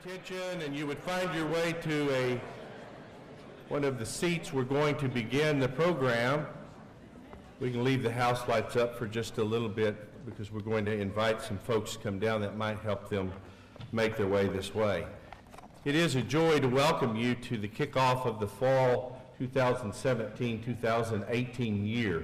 attention and you would find your way to one of the seats. We're going to begin the program. We can leave the house lights up for just a little bit because we're going to invite some folks to come down that might help them make their way this way. It is a joy to welcome you to the kickoff of the fall 2017-2018 year.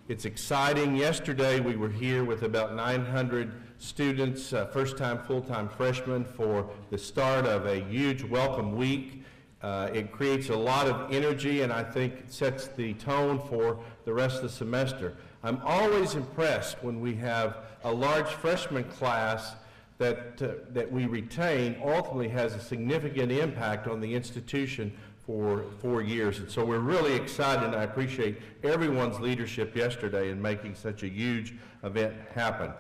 It's exciting. Yesterday we were here with about 900 students, first-time, full-time freshmen, for the start of a huge welcome week. It creates a lot of energy and I think sets the tone for the rest of the semester. I'm always impressed when we have a large freshman class that we retain ultimately has a significant impact on the institution for 4 years. And so we're really excited, and I appreciate everyone's leadership yesterday in making such a huge event happen.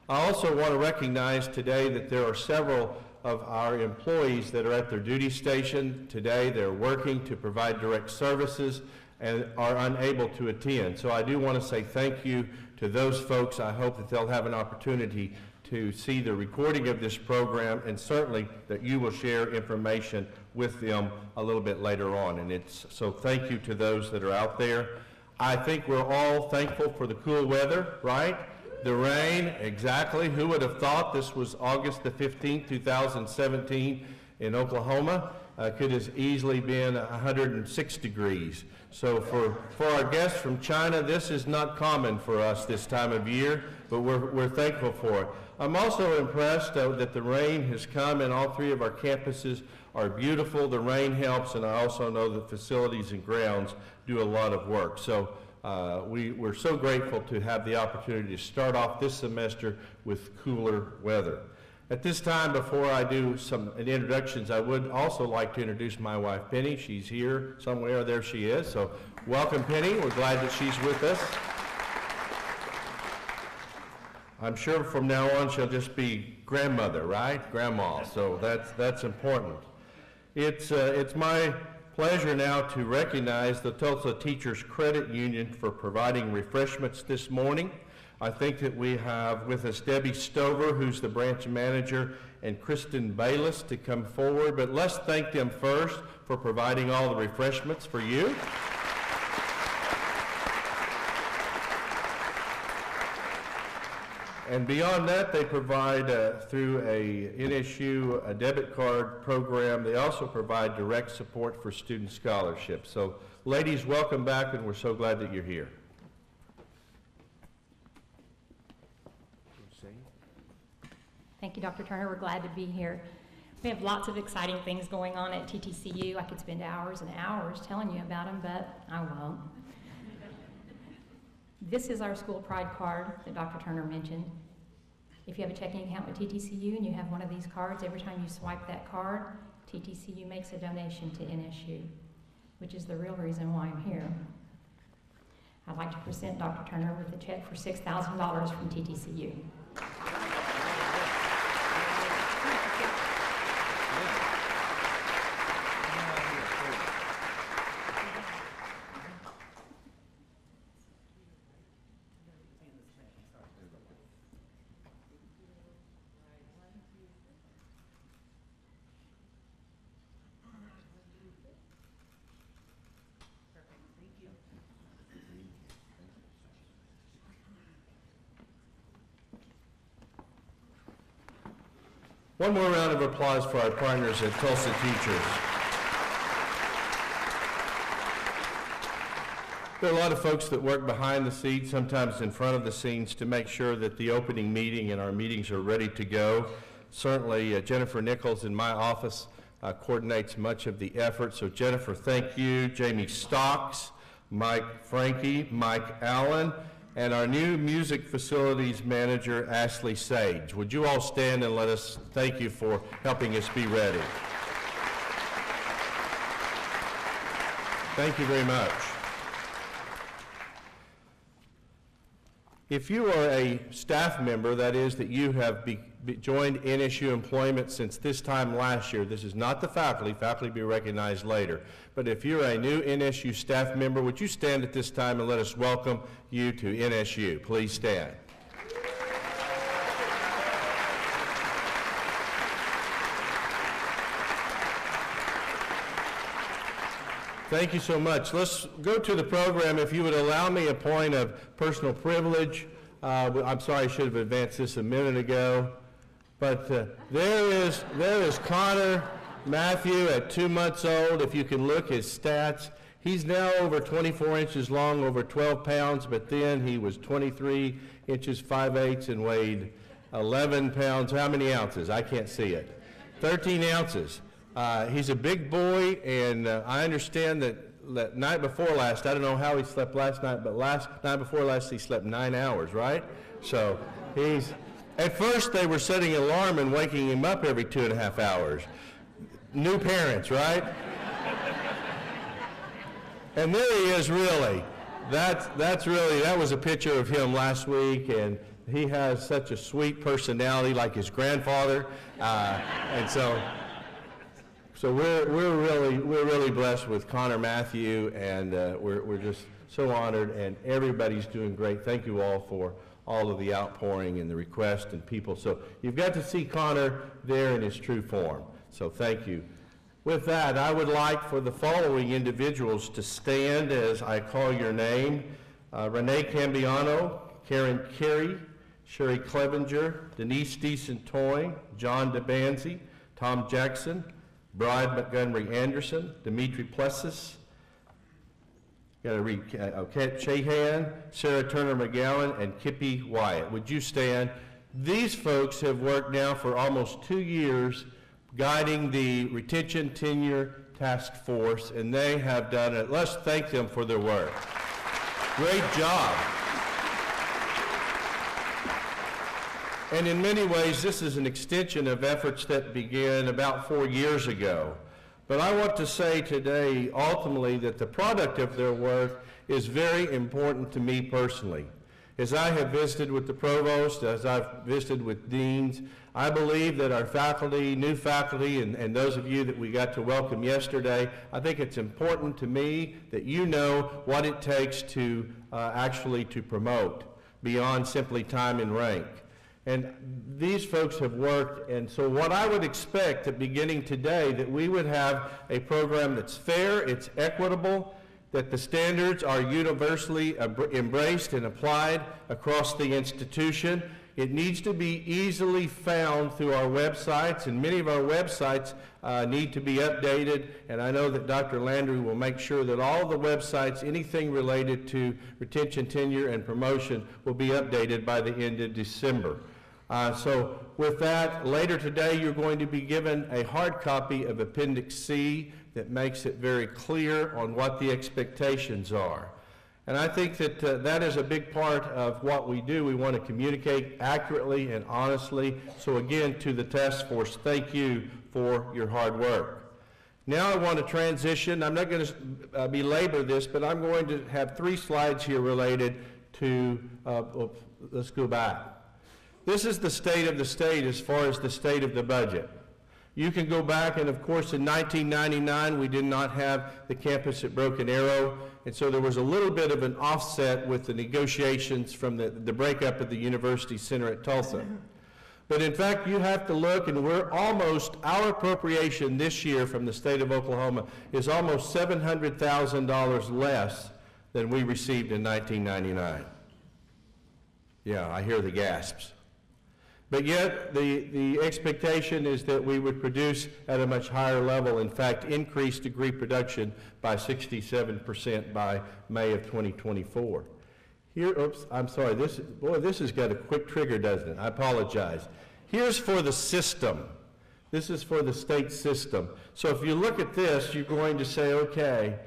I also want to recognize today that there are several of our employees that are at their duty station today. They're working to provide direct services and are unable to attend. So I do want to say thank you to those folks. I hope that they'll have an opportunity to see the recording of this program, and certainly that you will share information with them a little bit later on. And so thank you to those that are out there. I think we're all thankful for the cool weather, right? The rain, exactly. Who would have thought this was August the 15th, 2017 in Oklahoma? Could have easily been 106 degrees. So for our guests from China, this is not common for us this time of year, but we're thankful for it. I'm also impressed that the rain has come and all three of our campuses are beautiful. The rain helps, and I also know that facilities and grounds do a lot of work. So we're so grateful to have the opportunity to start off this semester with cooler weather. At this time, before I do some introductions, I would also like to introduce my wife, Penny. She's here somewhere. There she is. So welcome, Penny. We're glad that she's with us. I'm sure from now on she'll just be grandmother, right? Grandma. So that's important. It's my pleasure now to recognize the Tulsa Teachers Credit Union for providing refreshments this morning. I think that we have with us Debbie Stover, who's the branch manager, and Kristen Bayless to come forward. But let's thank them first for providing all the refreshments for you. And beyond that, they provide, through a NSU debit card program, they also provide direct support for student scholarships. So, ladies, welcome back, and we're so glad that you're here. Thank you, Dr. Turner. We're glad to be here. We have lots of exciting things going on at TTCU. I could spend hours and hours telling you about them, but I won't. This is our school pride card that Dr. Turner mentioned. If you have a checking account with TTCU and you have one of these cards, every time you swipe that card, TTCU makes a donation to NSU, which is the real reason why I'm here. I'd like to present Dr. Turner with a check for $6,000 from TTCU. One more round of applause for our partners at Tulsa Teachers. There are a lot of folks that work behind the scenes, sometimes in front of the scenes, to make sure that the opening meeting and our meetings are ready to go. Certainly, Jennifer Nichols in my office coordinates much of the effort. So Jennifer, thank you. Jamie Stocks, Mike Frankie, Mike Allen, and our new music facilities manager, Ashley Sage. Would you all stand and let us thank you for helping us be ready? Thank you very much. If you are a staff member, that is that you have joined NSU employment since this time last year, this is not the faculty will be recognized later, but if you're a new NSU staff member, would you stand at this time and let us welcome you to NSU? Please stand. Thank you so much. Let's go to the program. If you would allow me a point of personal privilege. I'm sorry, I should have advanced this a minute ago. But there is Connor Matthew at 2 months old. If you can look his stats, he's now over 24 inches long, over 12 pounds, but then he was 23 inches 5/8 and weighed 11 pounds. How many ounces? I can't see it. 13 ounces. He's a big boy, and I understand that night before last, I don't know how he slept last night, but last night before last he slept 9 hours, right? So he's, at first they were setting an alarm and waking him up every 2.5 hours. New parents, right? And there he is, really. That was a picture of him last week, and he has such a sweet personality like his grandfather, and so we're really blessed with Connor Matthew, and we're just so honored, and everybody's doing great. Thank you all for all of the outpouring and the requests and people. So you've got to see Connor there in his true form. So thank you. With that, I would like for the following individuals to stand as I call your name. Renee Cambiano, Karen Carey, Sherry Clevenger, Denise Deason-Toy, John DeBanzi, Tom Jackson, Bride Montgomery Anderson, Dimitri Plessis, got to read, Kent Shahan, Sarah Turner McGowan, and Kippy Wyatt. Would you stand? These folks have worked now for almost 2 years guiding the Retention Tenure Task Force, and they have done it. Let's thank them for their work. Great job. And in many ways, this is an extension of efforts that began about 4 years ago. But I want to say today, ultimately, that the product of their work is very important to me personally. As I have visited with the provost, as I've visited with deans, I believe that our faculty, new faculty, and those of you that we got to welcome yesterday, I think it's important to me that you know what it takes to actually to promote beyond simply time and rank. And these folks have worked, and so what I would expect at beginning today, that we would have a program that's fair, it's equitable, that the standards are universally embraced and applied across the institution. It needs to be easily found through our websites, and many of our websites need to be updated, and I know that Dr. Landry will make sure that all the websites, anything related to retention, tenure, and promotion will be updated by the end of December. So with that, later today you're going to be given a hard copy of Appendix C that makes it very clear on what the expectations are. And I think that that is a big part of what we do. We want to communicate accurately and honestly. So again, to the task force, thank you for your hard work. Now I want to transition. I'm not going to belabor this, but I'm going to have 3 slides here related to, let's go back. This is the state of the state as far as the state of the budget. You can go back, and of course in 1999 we did not have the campus at Broken Arrow, and so there was a little bit of an offset with the negotiations from the breakup of the University Center at Tulsa. But in fact, you have to look, and our appropriation this year from the state of Oklahoma is almost $700,000 less than we received in 1999. Yeah, I hear the gasps. But yet, the expectation is that we would produce at a much higher level, in fact, increase degree production by 67% by May of 2024. Here, oops, I'm sorry, this has got a quick trigger, doesn't it? I apologize. Here's for the system. This is for the state system. So if you look at this, you're going to say, okay,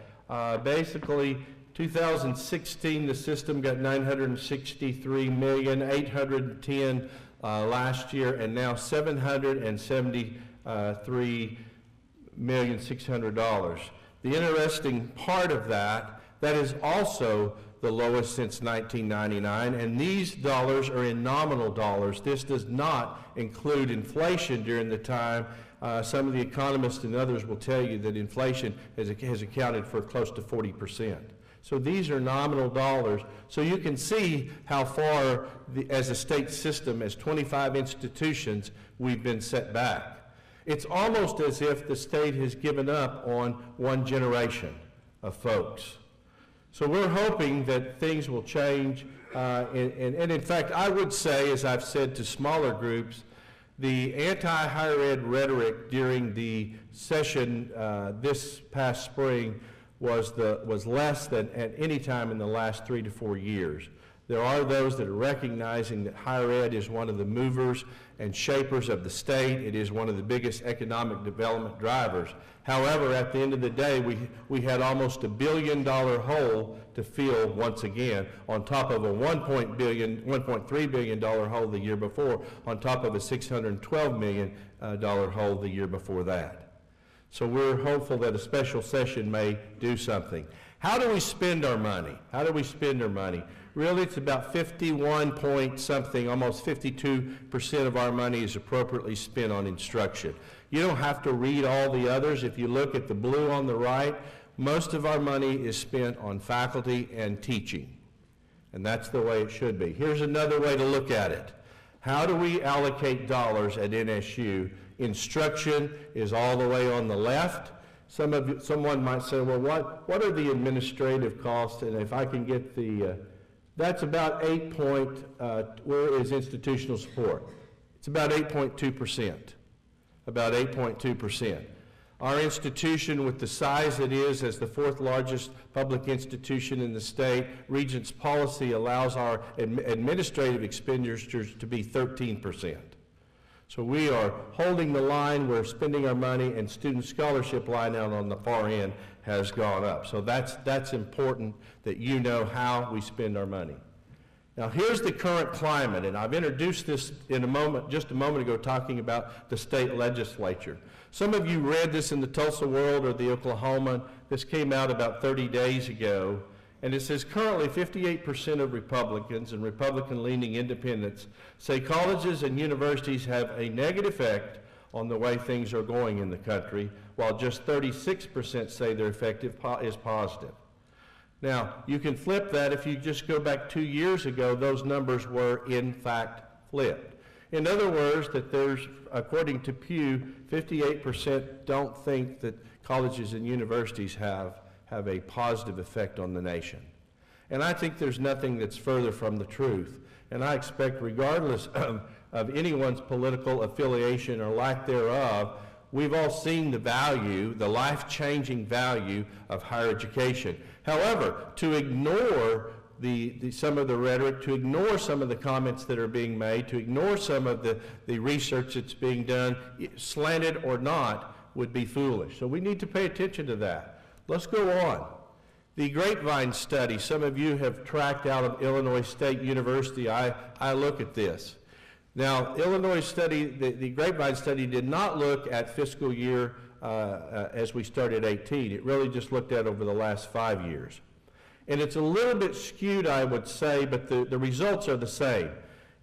basically, 2016, the system got $963,810,000 last year, and now $773,600,000. The interesting part of that is also the lowest since 1999, and these dollars are in nominal dollars. This does not include inflation during the time. Some of the economists and others will tell you that inflation has accounted for close to 40%. So these are nominal dollars. So you can see how far, as a state system, as 25 institutions, we've been set back. It's almost as if the state has given up on one generation. of folks. So we're hoping that things will change, and in fact, I would say, as I've said to smaller groups, the anti-higher ed rhetoric during the session this past spring was less than at any time in the last 3 to 4 years. There are those that are recognizing that higher ed is one of the movers and shapers of the state. It is one of the biggest economic development drivers. However, at the end of the day, we had almost $1 billion hole to fill once again, on top of a $1.3 billion hole the year before, on top of a $612 million hole the year before that. So we're hopeful that a special session may do something. How do we spend our money? How do we spend our money? Really, it's about 51 point something, almost 52% of our money is appropriately spent on instruction. You don't have to read all the others. If you look at the blue on the right, most of our money is spent on faculty and teaching. And that's the way it should be. Here's another way to look at it. How do we allocate dollars at NSU? Instruction is all the way on the left. Someone might say, well, what are the administrative costs? And if I can get the, that's about where is institutional support? It's about 8.2%. About 8.2%. Our institution, with the size it is as the 4th largest public institution in the state, Regents' policy allows our administrative expenditures to be 13%. So we are holding the line, we're spending our money, and student scholarship line out on the far end has gone up. So that's important that you know how we spend our money. Now here's the current climate, and I've introduced this in just a moment ago, talking about the state legislature. Some of you read this in the Tulsa World or the Oklahoma. This came out about 30 days ago. And it says currently 58% of Republicans and Republican-leaning independents say colleges and universities have a negative effect on the way things are going in the country, while just 36% say their effect is positive. Now, you can flip that. If you just go back 2 years ago, those numbers were in fact flipped. In other words, that there's, according to Pew, 58% don't think that colleges and universities have a positive effect on the nation. And I think there's nothing that's further from the truth. And I expect, regardless of anyone's political affiliation or lack thereof, we've all seen the value, the life-changing value of higher education. However, to ignore some of the rhetoric, to ignore some of the comments that are being made, to ignore some of the research that's being done, slanted or not, would be foolish. So we need to pay attention to that. Let's go on. The Grapevine study, some of you have tracked out of Illinois State University. I look at this. Now, Illinois study, the Grapevine study did not look at fiscal year as we started 18. It really just looked at over the last 5 years. And it's a little bit skewed, I would say, but the results are the same.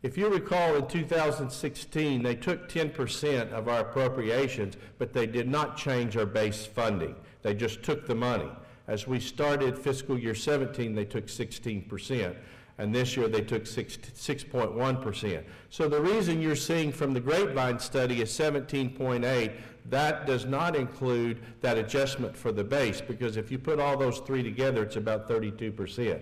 If you recall, in 2016, they took 10% of our appropriations, but they did not change our base funding. They just took the money. As we started fiscal year 17, they took 16%, and this year they took 6.1%. So the reason you're seeing from the Grapevine study is 17.8. That does not include that adjustment for the base, because if you put all those three together, it's about 32%.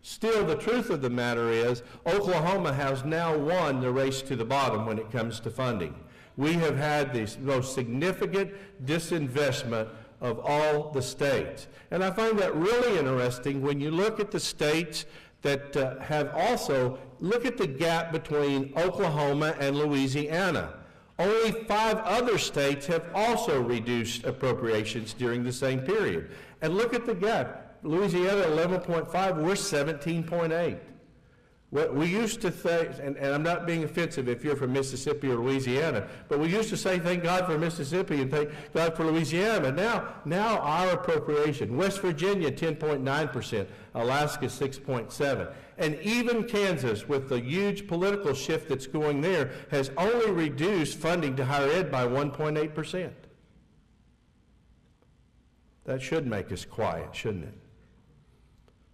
Still, the truth of the matter is, Oklahoma has now won the race to the bottom when it comes to funding. We have had the most significant disinvestment of all the states. And I find that really interesting when you look at the states that have also, look at the gap between Oklahoma and Louisiana. Only 5 other states have also reduced appropriations during the same period. And look at the gap. Louisiana 11.5, we're 17.8. What we used to say, and I'm not being offensive if you're from Mississippi or Louisiana, but we used to say thank God for Mississippi and thank God for Louisiana. Now our appropriation, West Virginia 10.9%, Alaska 6.7%, and even Kansas, with the huge political shift that's going there, has only reduced funding to higher ed by 1.8%. That should make us quiet, shouldn't it?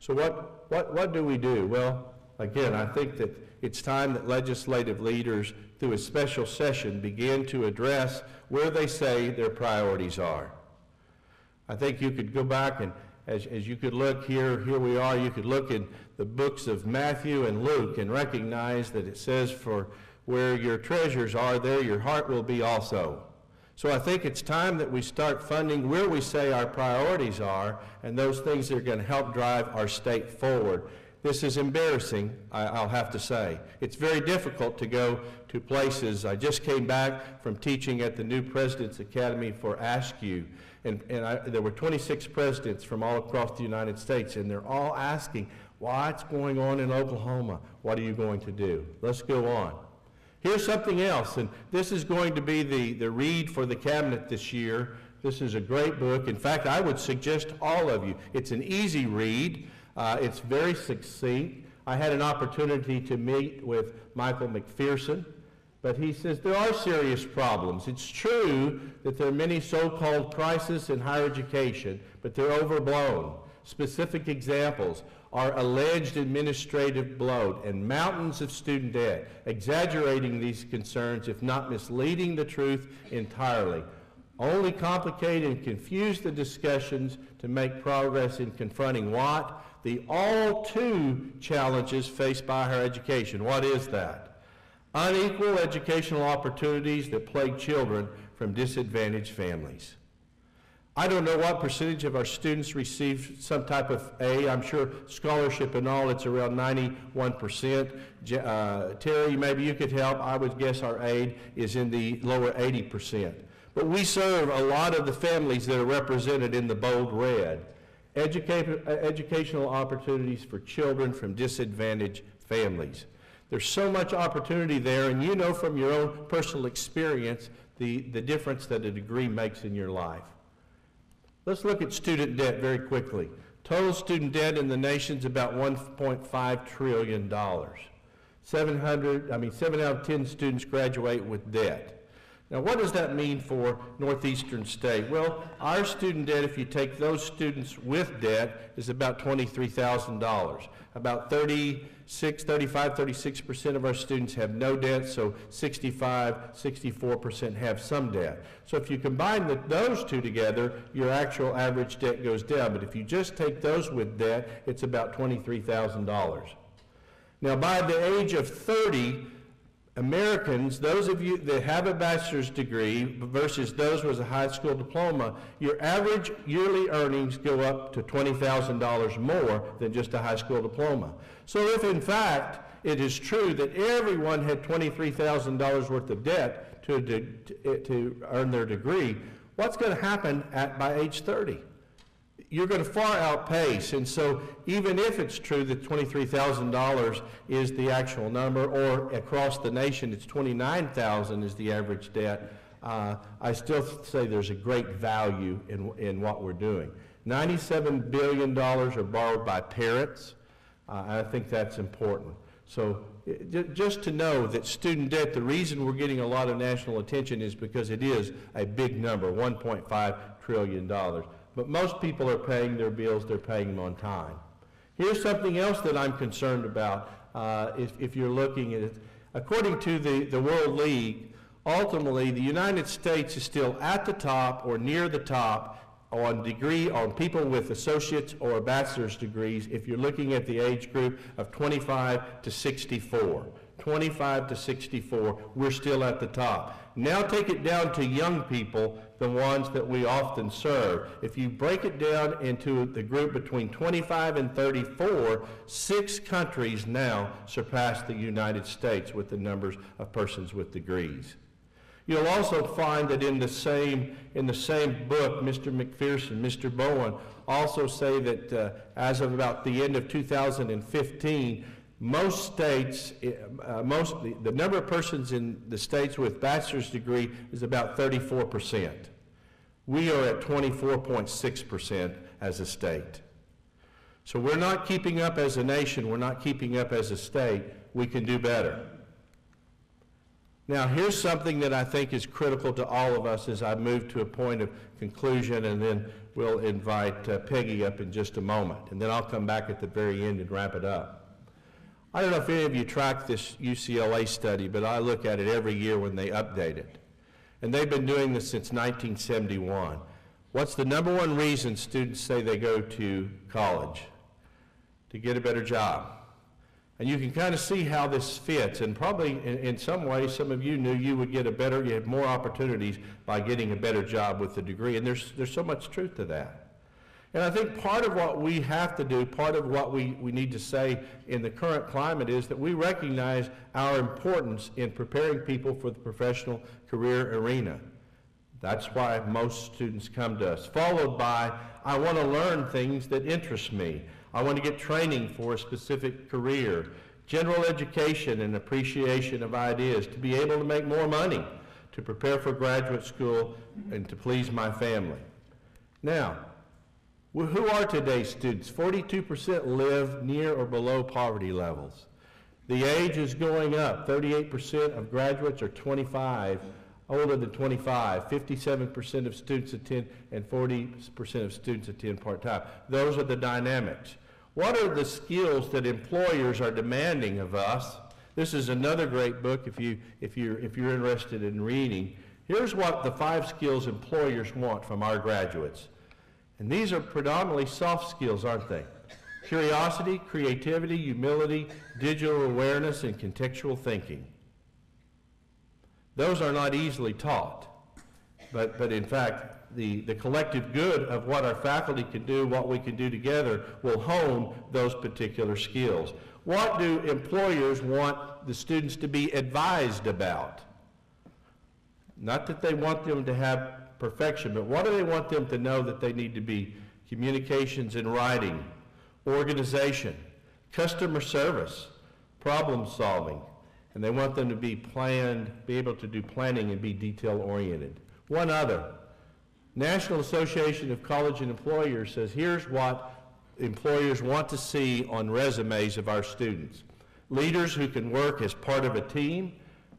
So what do we do? Well, again, I think that it's time that legislative leaders, through a special session, begin to address where they say their priorities are. I think you could go back as you could look here we are, you could look in the books of Matthew and Luke and recognize that it says, for where your treasures are, there your heart will be also. So I think it's time that we start funding where we say our priorities are and those things that are going to help drive our state forward. This is embarrassing, I'll have to say. It's very difficult to go to places. I just came back from teaching at the new President's Academy for ASCU, and there were 26 presidents from all across the United States, and they're all asking, what's going on in Oklahoma? What are you going to do? Let's go on. Here's something else, and this is going to be the read for the cabinet this year. This is a great book. In fact, I would suggest all of you. It's an easy read. It's very succinct. I had an opportunity to meet with Michael McPherson, but he says there are serious problems. It's true that there are many so-called crises in higher education, but they're overblown. Specific examples are alleged administrative bloat and mountains of student debt, exaggerating these concerns, if not misleading the truth entirely. Only complicate and confuse the discussions to make progress in confronting what? The all too challenges faced by higher education. What is that? Unequal educational opportunities that plague children from disadvantaged families. I don't know what percentage of our students receive some type of A. I'm sure scholarship and all, it's around 91%. Terry, maybe you could help. I would guess our aid is in the lower 80%. But we serve a lot of the families that are represented in the bold red. Educational opportunities for children from disadvantaged families. There's so much opportunity there, and you know from your own personal experience the difference that a degree makes in your life. Let's look at student debt very quickly. Total student debt in the nation's about $1.5 trillion. 7 out of 10 students graduate with debt. Now, what does that mean for Northeastern State? Well, our student debt, if you take those students with debt, is about $23,000. About 36% of our students have no debt, so 64% have some debt. So if you combine those two together, your actual average debt goes down. But if you just take those with debt, it's about $23,000. Now, by the age of 30, Americans, those of you that have a bachelor's degree versus those with a high school diploma, your average yearly earnings go up to $20,000 more than just a high school diploma. So if in fact it is true that everyone had $23,000 worth of debt to earn their degree, what's going to happen by age 30? You're going to far outpace, and so even if it's true that $23,000 is the actual number, or across the nation it's $29,000 is the average debt, I still say there's a great value in what we're doing. $97 billion are borrowed by parents, and I think that's important. So just to know that student debt, the reason we're getting a lot of national attention is because it is a big number, $1.5 trillion. But most people are paying their bills, they're paying them on time. Here's something else that I'm concerned about if you're looking at it. According to the World League, ultimately the United States is still at the top or near the top on people with associate's or bachelor's degrees if you're looking at the age group of 25 to 64. 25 to 64, we're still at the top. Now take it down to young people, the ones that we often serve. If you break it down into the group between 25 and 34, 6 countries now surpass the United States with the numbers of persons with degrees. You'll also find that in the same book, Mr. McPherson, Mr. Bowen also say that as of about the end of 2015, most states, the number of persons in the states with bachelor's degree is about 34%. We are at 24.6% as a state. So we're not keeping up as a nation, we're not keeping up as a state, we can do better. Now here's something that I think is critical to all of us as I move to a point of conclusion, and then we'll invite Peggy up in just a moment, and then I'll come back at the very end and wrap it up. I don't know if any of you track this UCLA study, but I look at it every year when they update it. And they've been doing this since 1971. What's the number one reason students say they go to college? To get a better job. And you can kind of see how this fits, and probably in some ways, some of you knew you would get you had more opportunities by getting a better job with a degree, and there's so much truth to that. And I think part of what we have to do, part of what we need to say in the current climate is that we recognize our importance in preparing people for the professional career arena. That's why most students come to us, followed by, I want to learn things that interest me. I want to get training for a specific career, general education and appreciation of ideas, to be able to make more money, to prepare for graduate school, and to please my family. Now, who are today's students? 42% live near or below poverty levels. The age is going up. 38% of graduates are older than 25. 57% of students attend, and 40% of students attend part-time. Those are the dynamics. What are the skills that employers are demanding of us? This is another great book if you're interested in reading. Here's what the 5 skills employers want from our graduates. And these are predominantly soft skills, aren't they? Curiosity, creativity, humility, digital awareness, and contextual thinking. Those are not easily taught, but in fact, the collective good of what our faculty can do, what we can do together, will hone those particular skills. What do employers want the students to be advised about? Not that they want them to have perfection, but what do they want them to know that they need to be? Communications and writing, organization, customer service, problem solving, and they want them to be able to do planning and be detail-oriented. One other, National Association of College and Employers says, here's what employers want to see on resumes of our students. Leaders who can work as part of a team,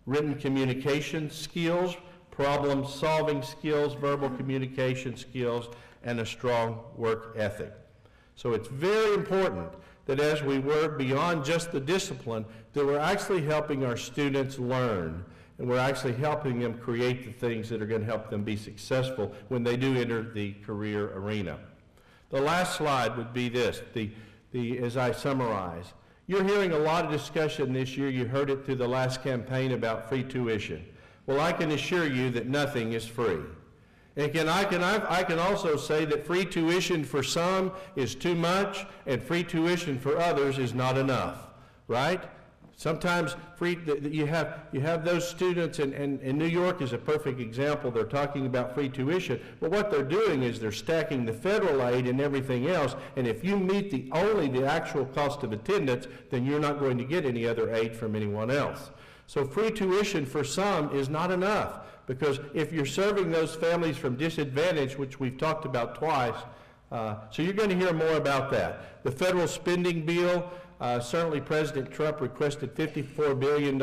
written communication skills, problem-solving skills, verbal communication skills, and a strong work ethic. So it's very important that as we work beyond just the discipline, that we're actually helping our students learn, and we're actually helping them create the things that are going to help them be successful when they do enter the career arena. The last slide would be this, as I summarize. You're hearing a lot of discussion this year, you heard it through the last campaign about free tuition. Well, I can assure you that nothing is free. And I can also say that free tuition for some is too much, and free tuition for others is not enough, right? Sometimes you have those students, and New York is a perfect example. They're talking about free tuition, but what they're doing is they're stacking the federal aid and everything else, and if you meet only the actual cost of attendance, then you're not going to get any other aid from anyone else. So free tuition for some is not enough, because if you're serving those families from disadvantage, which we've talked about twice, so you're going to hear more about that. The federal spending bill, certainly President Trump requested $54 billion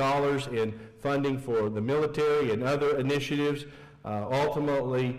in funding for the military and other initiatives. Ultimately,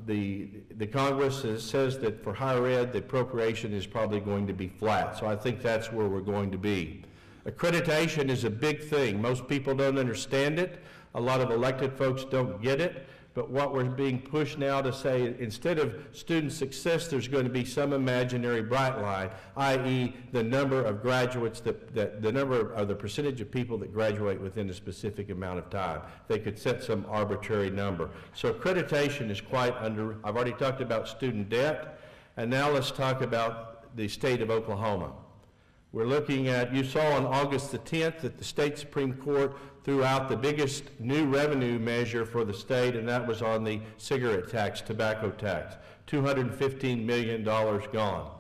the Congress says that for higher ed, the appropriation is probably going to be flat. So I think that's where we're going to be. Accreditation is a big thing. Most people don't understand it. A lot of elected folks don't get it. But what we're being pushed now to say, instead of student success, there's going to be some imaginary bright line, i.e. the number of graduates, the number or the percentage of people that graduate within a specific amount of time. They could set some arbitrary number. So accreditation is quite under, I've already talked about student debt, and now let's talk about the state of Oklahoma. We're looking at, you saw on August the 10th that the state Supreme Court threw out the biggest new revenue measure for the state, and that was on the cigarette tax, tobacco tax. $215 million gone.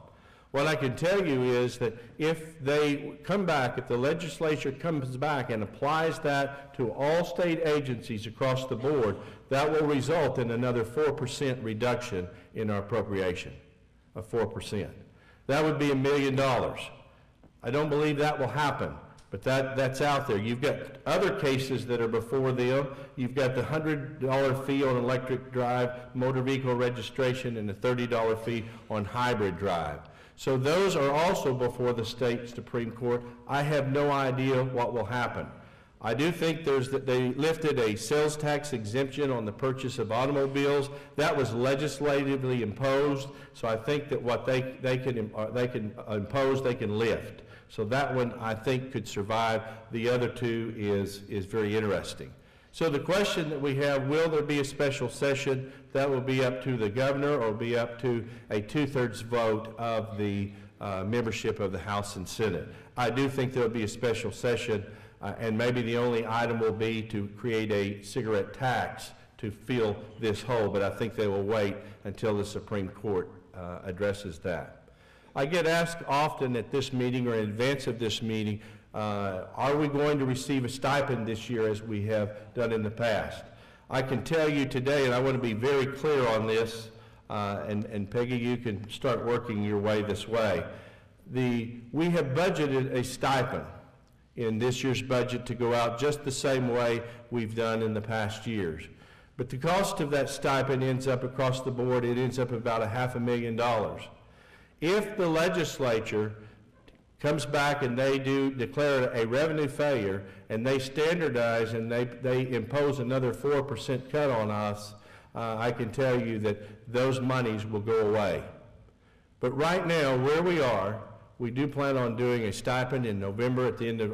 What I can tell you is that if they come back, if the legislature comes back and applies that to all state agencies across the board, that will result in another 4% reduction in our appropriation of 4%. That would be $1 million. I don't believe that will happen, but that's out there. You've got other cases that are before them. You've got the $100 fee on electric drive, motor vehicle registration, and the $30 fee on hybrid drive. So those are also before the state Supreme Court. I have no idea what will happen. I do think they lifted a sales tax exemption on the purchase of automobiles. That was legislatively imposed, so I think that what they can impose, they can lift. So that one, I think, could survive. The other two is very interesting. So the question that we have, will there be a special session? That will be up to the governor or be up to a 2/3 vote of the membership of the House and Senate. I do think there will be a special session, and maybe the only item will be to create a cigarette tax to fill this hole, but I think they will wait until the Supreme Court addresses that. I get asked often at this meeting or in advance of this meeting, are we going to receive a stipend this year as we have done in the past? I can tell you today, and I want to be very clear on this, and Peggy, you can start working your way this way. We have budgeted a stipend in this year's budget to go out just the same way we've done in the past years. But the cost of that stipend ends up across the board, it ends up about $500,000. If the legislature comes back and they declare a revenue failure and they standardize and they impose another 4% cut on us, I can tell you that those monies will go away. But right now, where we are, we do plan on doing a stipend in November at the end of,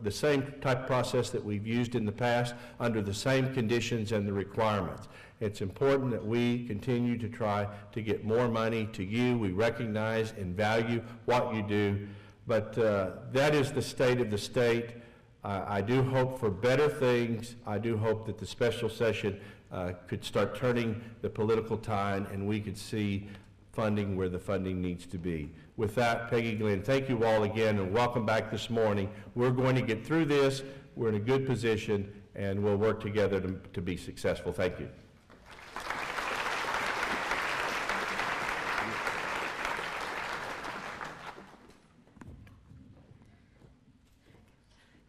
the same type of process that we've used in the past under the same conditions and the requirements. It's important that we continue to try to get more money to you. We recognize and value what you do, but that is the state of the state. I do hope for better things. I do hope that the special session could start turning the political tide and we could see funding where the funding needs to be. With that, Peggy, Glenn, thank you all again and welcome back this morning. We're going to get through this. We're in a good position and we'll work together to be successful. Thank you.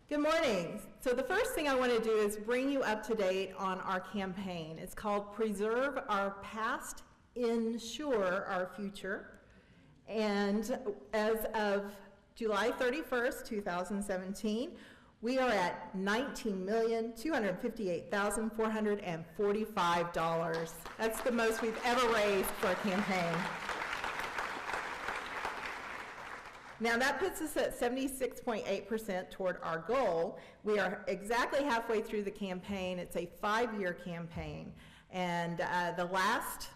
Good morning. So the first thing I want to do is bring you up to date on our campaign. It's called Preserve Our Past, Ensure Our Future. And as of July 31st, 2017, we are at $19,258,445. That's the most we've ever raised for a campaign. Now that puts us at 76.8% toward our goal. We are exactly halfway through the campaign. It's a 5-year campaign. And the last,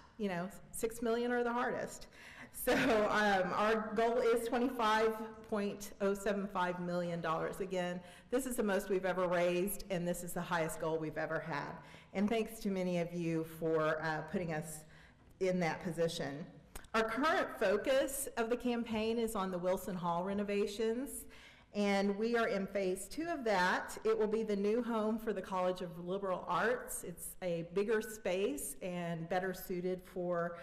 6 million are the hardest. So our goal is $25.075 million. Again, this is the most we've ever raised, and this is the highest goal we've ever had. And thanks to many of you for putting us in that position. Our current focus of the campaign is on the Wilson Hall renovations, and we are in phase 2 of that. It will be the new home for the College of Liberal Arts. It's a bigger space and better suited for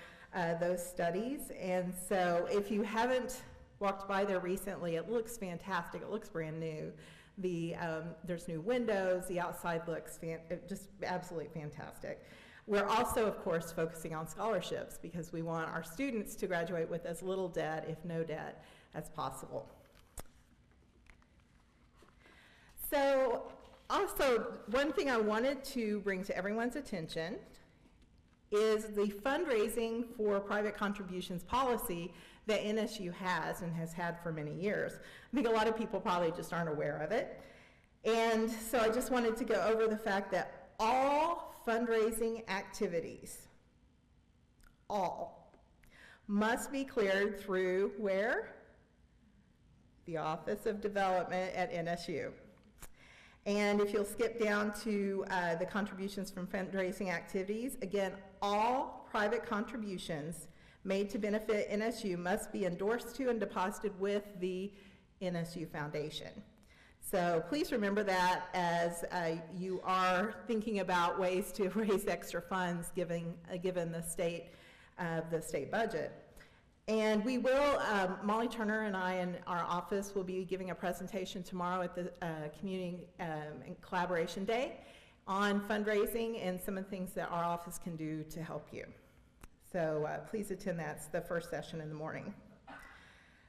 those studies. And so if you haven't walked by there recently, it looks fantastic. It looks brand new. There's new windows. The outside looks just absolutely fantastic. We're also, of course, focusing on scholarships because we want our students to graduate with as little debt, if no debt, as possible. So also, one thing I wanted to bring to everyone's attention is the fundraising for private contributions policy that NSU has and has had for many years. I think a lot of people probably just aren't aware of it. And so I just wanted to go over the fact that all fundraising activities, all, must be cleared through where? The Office of Development at NSU. And if you'll skip down to the contributions from fundraising activities, again, all private contributions made to benefit NSU must be endorsed to and deposited with the NSU Foundation. So please remember that as you are thinking about ways to raise extra funds given the state budget. And we will, Molly Turner and I in our office will be giving a presentation tomorrow at the Community and Collaboration Day on fundraising and some of the things that our office can do to help you. So please attend that. It's the first session in the morning.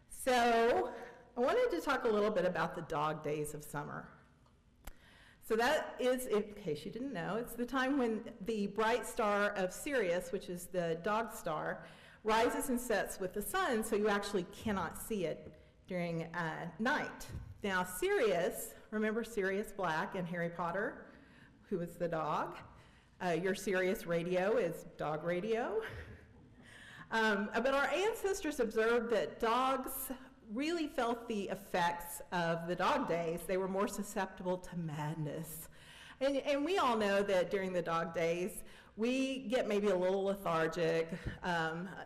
So I wanted to talk a little bit about the dog days of summer. So that is, in case you didn't know, it's the time when the bright star of Sirius, which is the dog star, rises and sets with the sun, so you actually cannot see it during night. Now Sirius, remember Sirius Black in Harry Potter, who was the dog? Your Sirius radio is dog radio. But our ancestors observed that dogs really felt the effects of the dog days. They were more susceptible to madness. And we all know that during the dog days, we get maybe a little lethargic,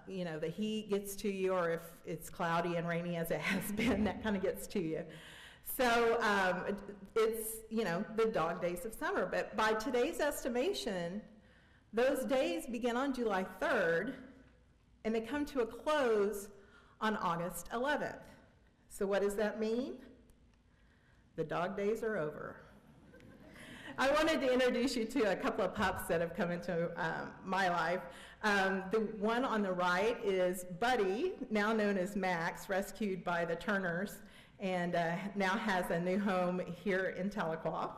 you know, the heat gets to you, or if it's cloudy and rainy as it has been, that kind of gets to you. So it's, you know, the dog days of summer. But by today's estimation, those days begin on July 3rd, and they come to a close on August 11th. So what does that mean? The dog days are over. I wanted to introduce you to a couple of pups that have come into my life. The one on the right is Buddy, now known as Max, rescued by the Turners, and now has a new home here in Tahlequah.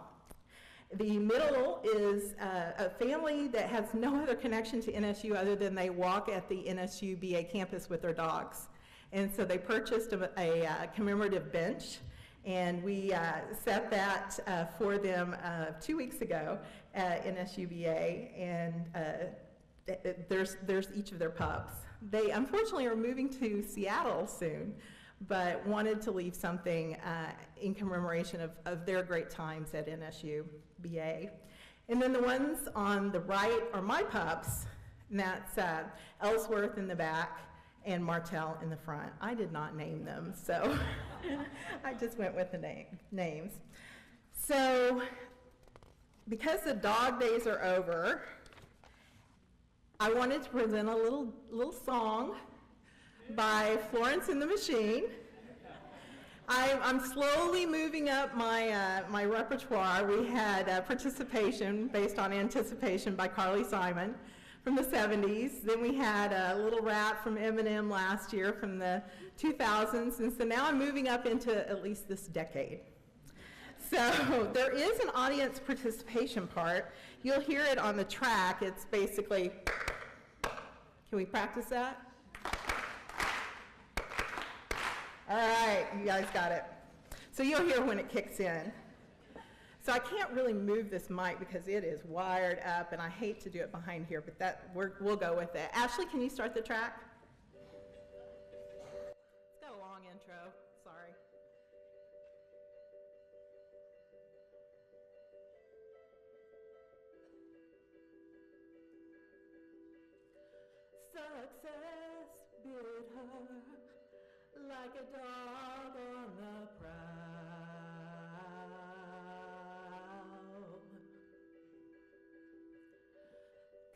The middle is a family that has no other connection to NSU other than they walk at the NSU BA campus with their dogs. And so they purchased a commemorative bench, and we set that for them 2 weeks ago at NSU BA, and there's each of their pups. They unfortunately are moving to Seattle soon, but wanted to leave something in commemoration of their great times at NSU BA. And then the ones on the right are my pups, and that's Ellsworth in the back and Martell in the front. I did not name them, so I just went with the names. So because the dog days are over, I wanted to present a little song by Florence and the Machine. I'm slowly moving up my repertoire. We had Participation based on Anticipation by Carly Simon from the 70s. Then we had a little rap from Eminem last year from the 2000s. And so now I'm moving up into at least this decade. So there is an audience participation part. You'll hear it on the track. It's basically, can we practice that? All right, you guys got it. So you'll hear when it kicks in. So I can't really move this mic because it is wired up, and I hate to do it behind here, but we'll go with it. Ashley, can you start the track? It's got a long intro, sorry. Success bit her like a dog on the prowl.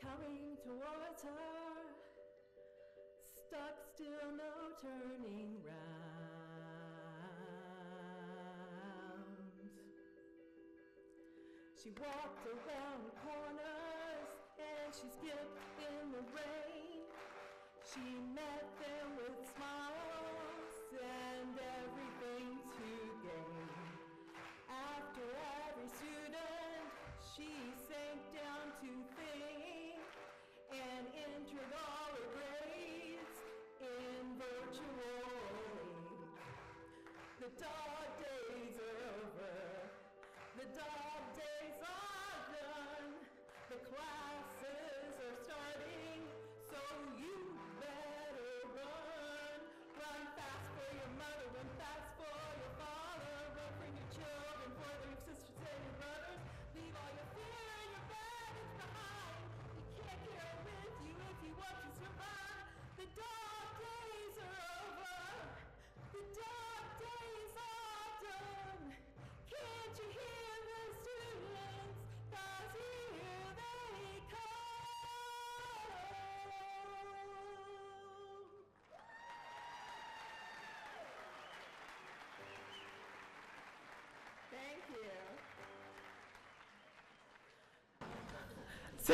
Coming towards her, stuck still, no turning round. She walked around corners and she skipped in the rain. She met them with smiles and everything to gain. After every student, she sank down to think and entered all her grades in virtual ink. The dog days are over. The dog days are done. The classes are starting, so you better run. Run fast for your mother, run fast for your father, run for your children, for their sisters and your brothers. Leave all your fear and your baggage behind. You can't carry it with you if you want to survive. The dog days are over. The dog days are done. Can't you hear the students? 'Cause here they come. Thank you. So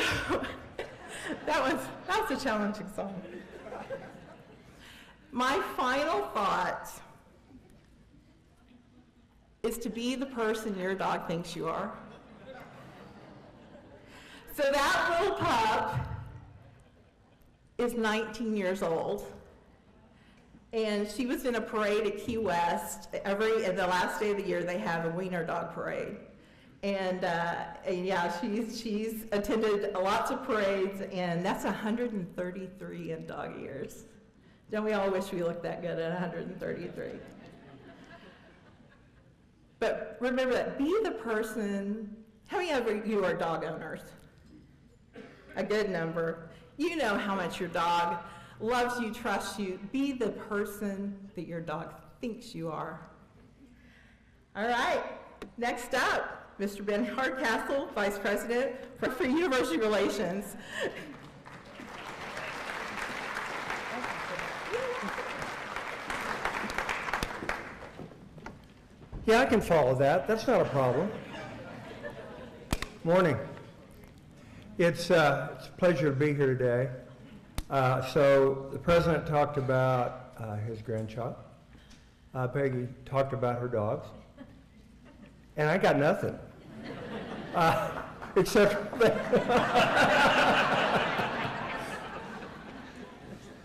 that was a challenging song. My final thought is to be the person your dog thinks you are. So that little pup is 19 years old. And she was in a parade at Key West. The last day of the year, they have a wiener dog parade. And yeah, she's attended lots of parades, and that's 133 in dog years. Don't we all wish we looked that good at 133? But remember that, be the person, how many of you are dog owners? A good number. You know how much your dog loves you, trusts you. Be the person that your dog thinks you are. All right, next up, Mr. Ben Hardcastle, Vice President for University Relations. Yeah, I can follow that. That's not a problem. Morning. It's a pleasure to be here today. So the president talked about his grandchild. Peggy talked about her dogs. And I got nothing.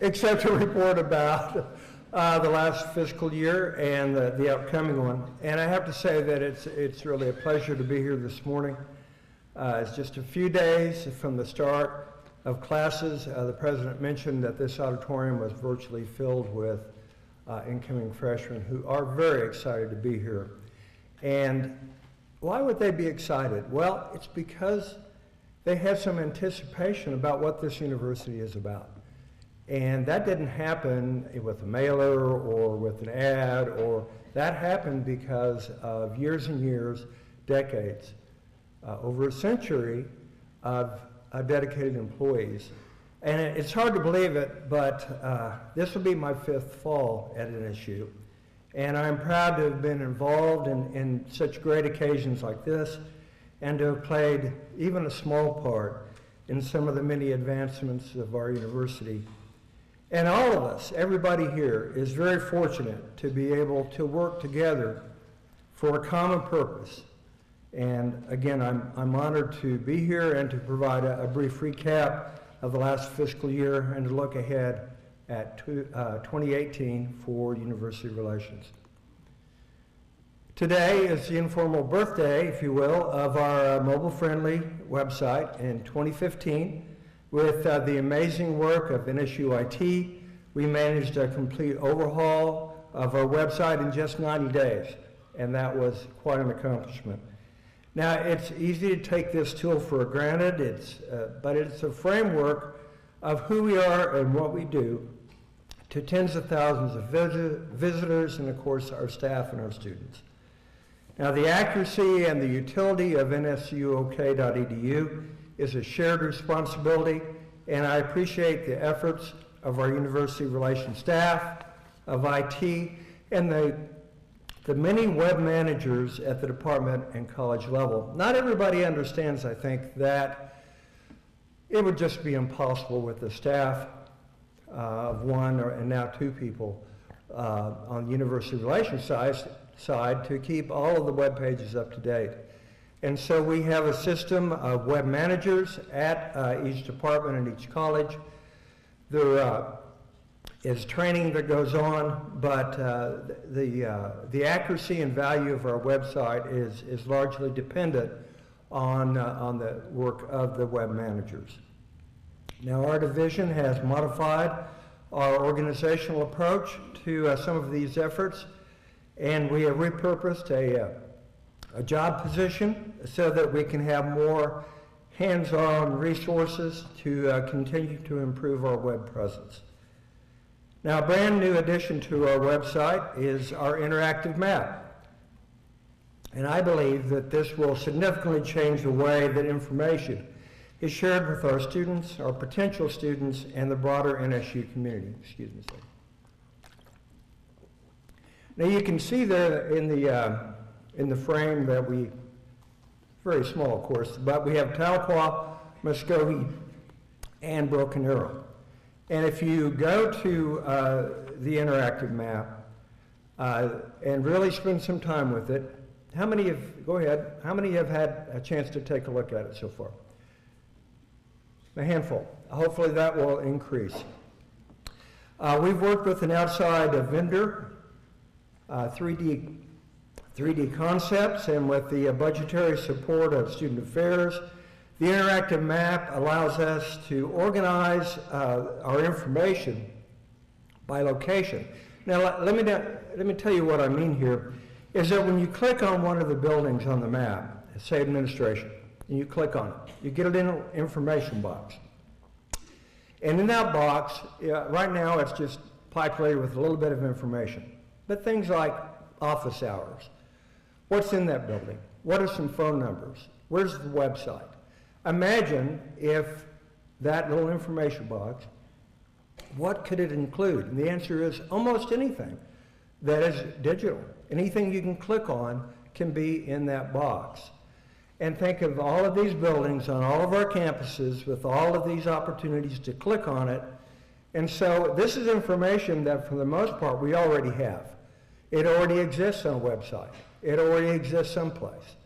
Except to report about the last fiscal year and the upcoming one. And I have to say that it's really a pleasure to be here this morning. It's just a few days from the start of classes. The president mentioned that this auditorium was virtually filled with incoming freshmen who are very excited to be here. And why would they be excited? Well, it's because they have some anticipation about what this university is about. And that didn't happen with a mailer or with an ad, or that happened because of years and years, decades, over a century of dedicated employees. And it's hard to believe it, but this will be my 5th fall at NSU. And I'm proud to have been involved in such great occasions like this, and to have played even a small part in some of the many advancements of our university. And all of us, everybody here, is very fortunate to be able to work together for a common purpose. And again, I'm honored to be here and to provide a brief recap of the last fiscal year and to look ahead at 2018 for university relations. Today is the informal birthday, if you will, of our mobile-friendly website. In 2015, with the amazing work of NSU IT, we managed a complete overhaul of our website in just 90 days, and that was quite an accomplishment. Now, it's easy to take this tool for granted, but it's a framework of who we are and what we do to tens of thousands of visitors and, of course, our staff and our students. Now, the accuracy and the utility of nsuok.edu is a shared responsibility, and I appreciate the efforts of our university relations staff, of IT, and the many web managers at the department and college level. Not everybody understands, I think, that it would just be impossible with the staff of one and now 2 people on the university relations side to keep all of the web pages up to date. And so we have a system of web managers at each department and each college. There is training that goes on, but the accuracy and value of our website is largely dependent on the work of the web managers. Now, our division has modified our organizational approach to some of these efforts, and we have repurposed a job position so that we can have more hands-on resources to continue to improve our web presence. Now, a brand new addition to our website is our interactive map. And I believe that this will significantly change the way that information is shared with our students, our potential students, and the broader NSU community. Excuse me. Now, you can see there in the frame that we, very small, of course, but we have Tahlequah, Muskogee, and Broken Arrow. And if you go to the interactive map and really spend some time with it, how many have had a chance to take a look at it so far? a handful. Hopefully that will increase. We've worked with an outside vendor, 3D Concepts, and with the budgetary support of Student Affairs, the interactive map allows us to organize our information by location. Now, let me tell you what I mean here, is that when you click on one of the buildings on the map, say administration, and you click on it, you get an information box. And in that box, right now it's just populated with a little bit of information. But things like office hours, what's in that building, what are some phone numbers, where's the website? Imagine if that little information box, what could it include? And the answer is almost anything that is digital. Anything you can click on can be in that box. And think of all of these buildings on all of our campuses with all of these opportunities to click on it. And so this is information that for the most part we already have. It already exists on a website. It already exists someplace.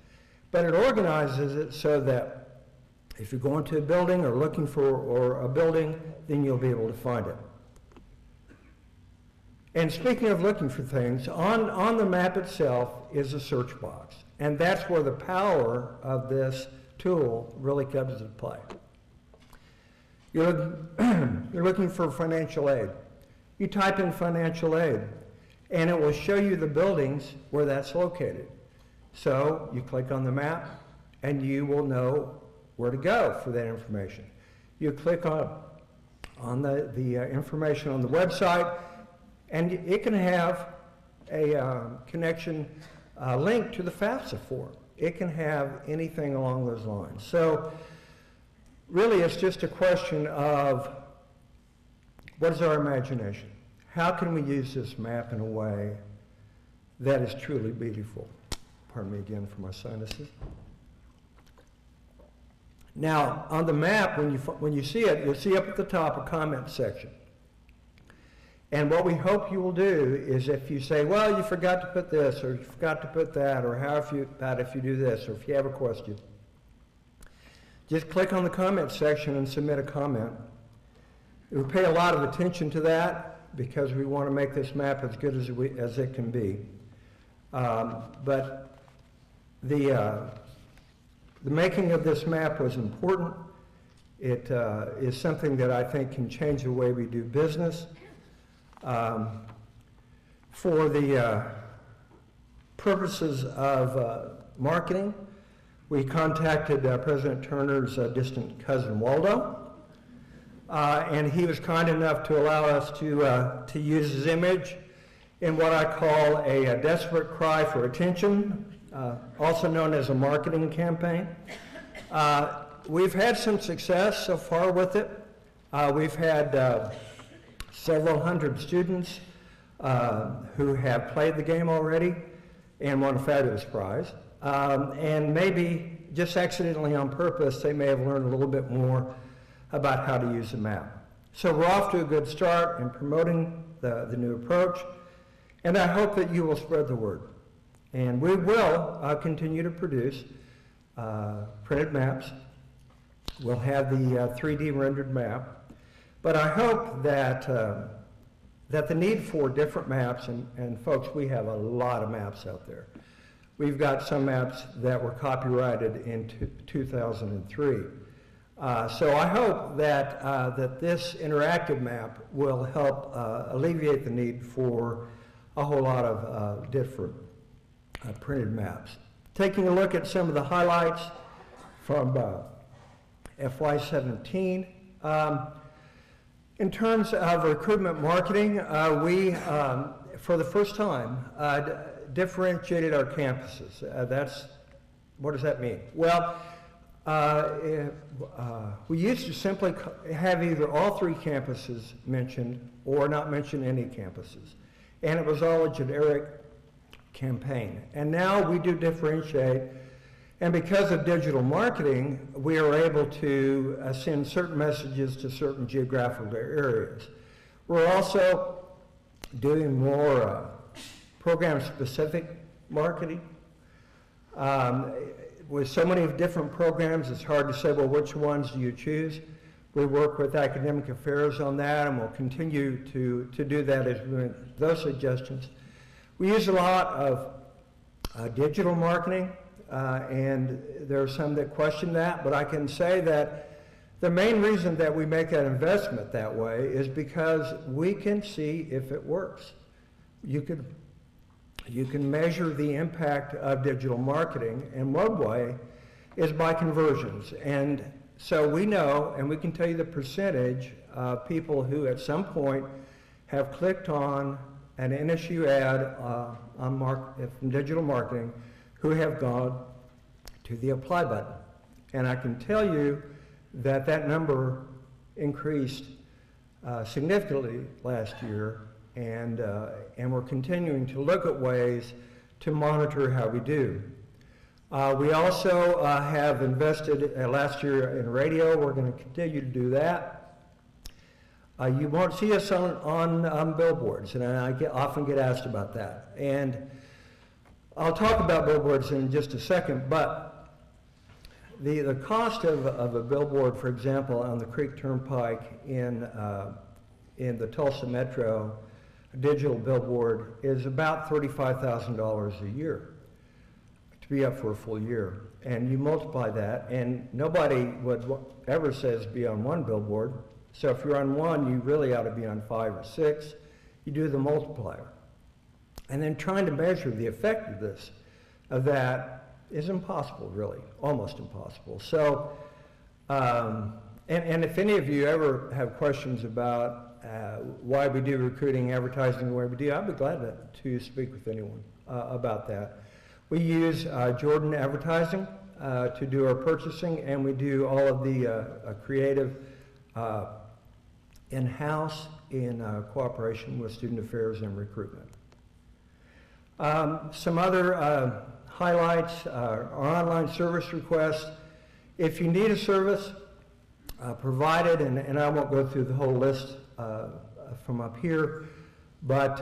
But it organizes it so that if you're going to a building or looking for a building, then you'll be able to find it. And speaking of looking for things, on the map itself is a search box. And that's where the power of this tool really comes into play. You're looking for financial aid. You type in financial aid, and it will show you the buildings where that's located. So you click on the map, and you will know where to go for that information. You click on the information on the website, and it can have a connection link to the FAFSA form. It can have anything along those lines. So really it's just a question of what is our imagination? How can we use this map in a way that is truly beautiful? Pardon me again for my sinuses. Now, on the map, when you see it, you'll see up at the top a comment section. And what we hope you will do is if you say, well, you forgot to put this, or you forgot to put that, or how about if you do this, or if you have a question, just click on the comment section and submit a comment. We pay a lot of attention to that because we want to make this map as good as it can be. But the making of this map was important. It is something that I think can change the way we do business. For the purposes of marketing, we contacted President Turner's distant cousin Waldo, and he was kind enough to allow us to use his image in what I call a desperate cry for attention, also known as a marketing campaign. We've had some success so far with it. We've had several hundred students who have played the game already and won a fabulous prize. And maybe just accidentally on purpose, they may have learned a little bit more about how to use the map. So we're off to a good start in promoting the new approach, and I hope that you will spread the word. And we will continue to produce printed maps. We'll have the 3D rendered map. But I hope that that the need for different maps, and folks, we have a lot of maps out there. We've got some maps that were copyrighted in 2003. So I hope that, that this interactive map will help alleviate the need for a whole lot of different printed maps. Taking a look at some of the highlights from FY17. In terms of recruitment marketing, we, for the first time, differentiated our campuses. What does that mean? Well, we used to simply have either all three campuses mentioned or not mention any campuses. And it was all a generic campaign. And now we do differentiate. And because of digital marketing, we are able to send certain messages to certain geographical areas. We're also doing more program-specific marketing. With so many different programs, it's hard to say, well, which ones do you choose? We work with academic affairs on that, and we'll continue to do that as we make those suggestions. We use a lot of digital marketing, and there are some that question that, but I can say that the main reason that we make that investment that way is because we can see if it works. You can measure the impact of digital marketing, and one way is by conversions. And so we know, and we can tell you the percentage of people who at some point have clicked on an NSU ad from digital marketing who have gone to the apply button. And I can tell you that that number increased significantly last year, and we're continuing to look at ways to monitor how we do. We also have invested last year in radio. We're going to continue to do that. You won't see us on billboards, and I often get asked about that. And I'll talk about billboards in just a second, but the cost of a billboard, for example, on the Creek Turnpike in the Tulsa Metro, a digital billboard, is about $35,000 a year to be up for a full year. And you multiply that, and nobody would ever says be on one billboard. So if you're on one, you really ought to be on 5 or 6. You do the multiplier. And then trying to measure the effectiveness of that is impossible, really, almost impossible. So, and if any of you ever have questions about why we do recruiting, advertising the way we do, I'd be glad to speak with anyone about that. We use Jordan Advertising to do our purchasing, and we do all of the creative in-house in cooperation with student affairs and recruitment. Some other highlights are online service requests. If you need a service provided, and I won't go through the whole list from up here, but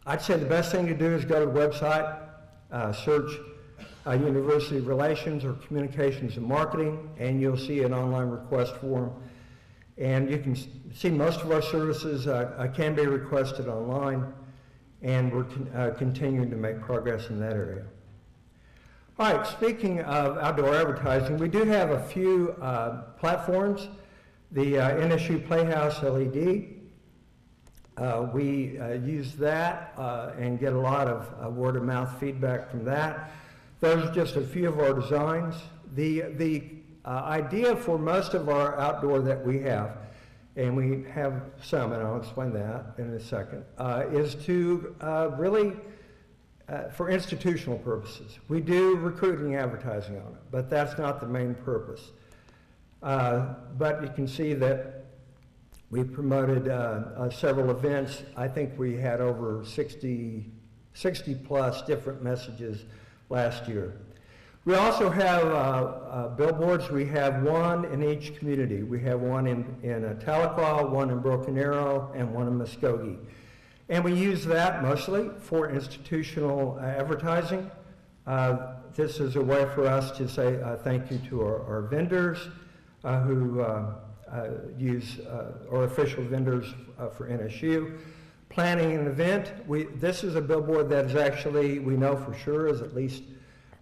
I'd say the best thing to do is go to the website, search University Relations or Communications and Marketing, and you'll see an online request form. And you can see most of our services can be requested online, and we're continuing to make progress in that area. All right, speaking of outdoor advertising, we do have a few platforms. The NSU Playhouse LED, we use that and get a lot of word-of-mouth feedback from that. Those are just a few of our designs. The idea for most of our outdoor that we have, and we have some, and I'll explain that in a second, is to really, for institutional purposes. We do recruiting advertising on it, but that's not the main purpose. But you can see that we promoted several events. I think we had over 60 plus different messages last year. We also have billboards. We have one in each community. We have one in Tahlequah, one in Broken Arrow, and one in Muskogee. And we use that mostly for institutional advertising. This is a way for us to say thank you to our vendors who use our official vendors for NSU. Planning an event. This is a billboard that is actually, we know for sure, is at least,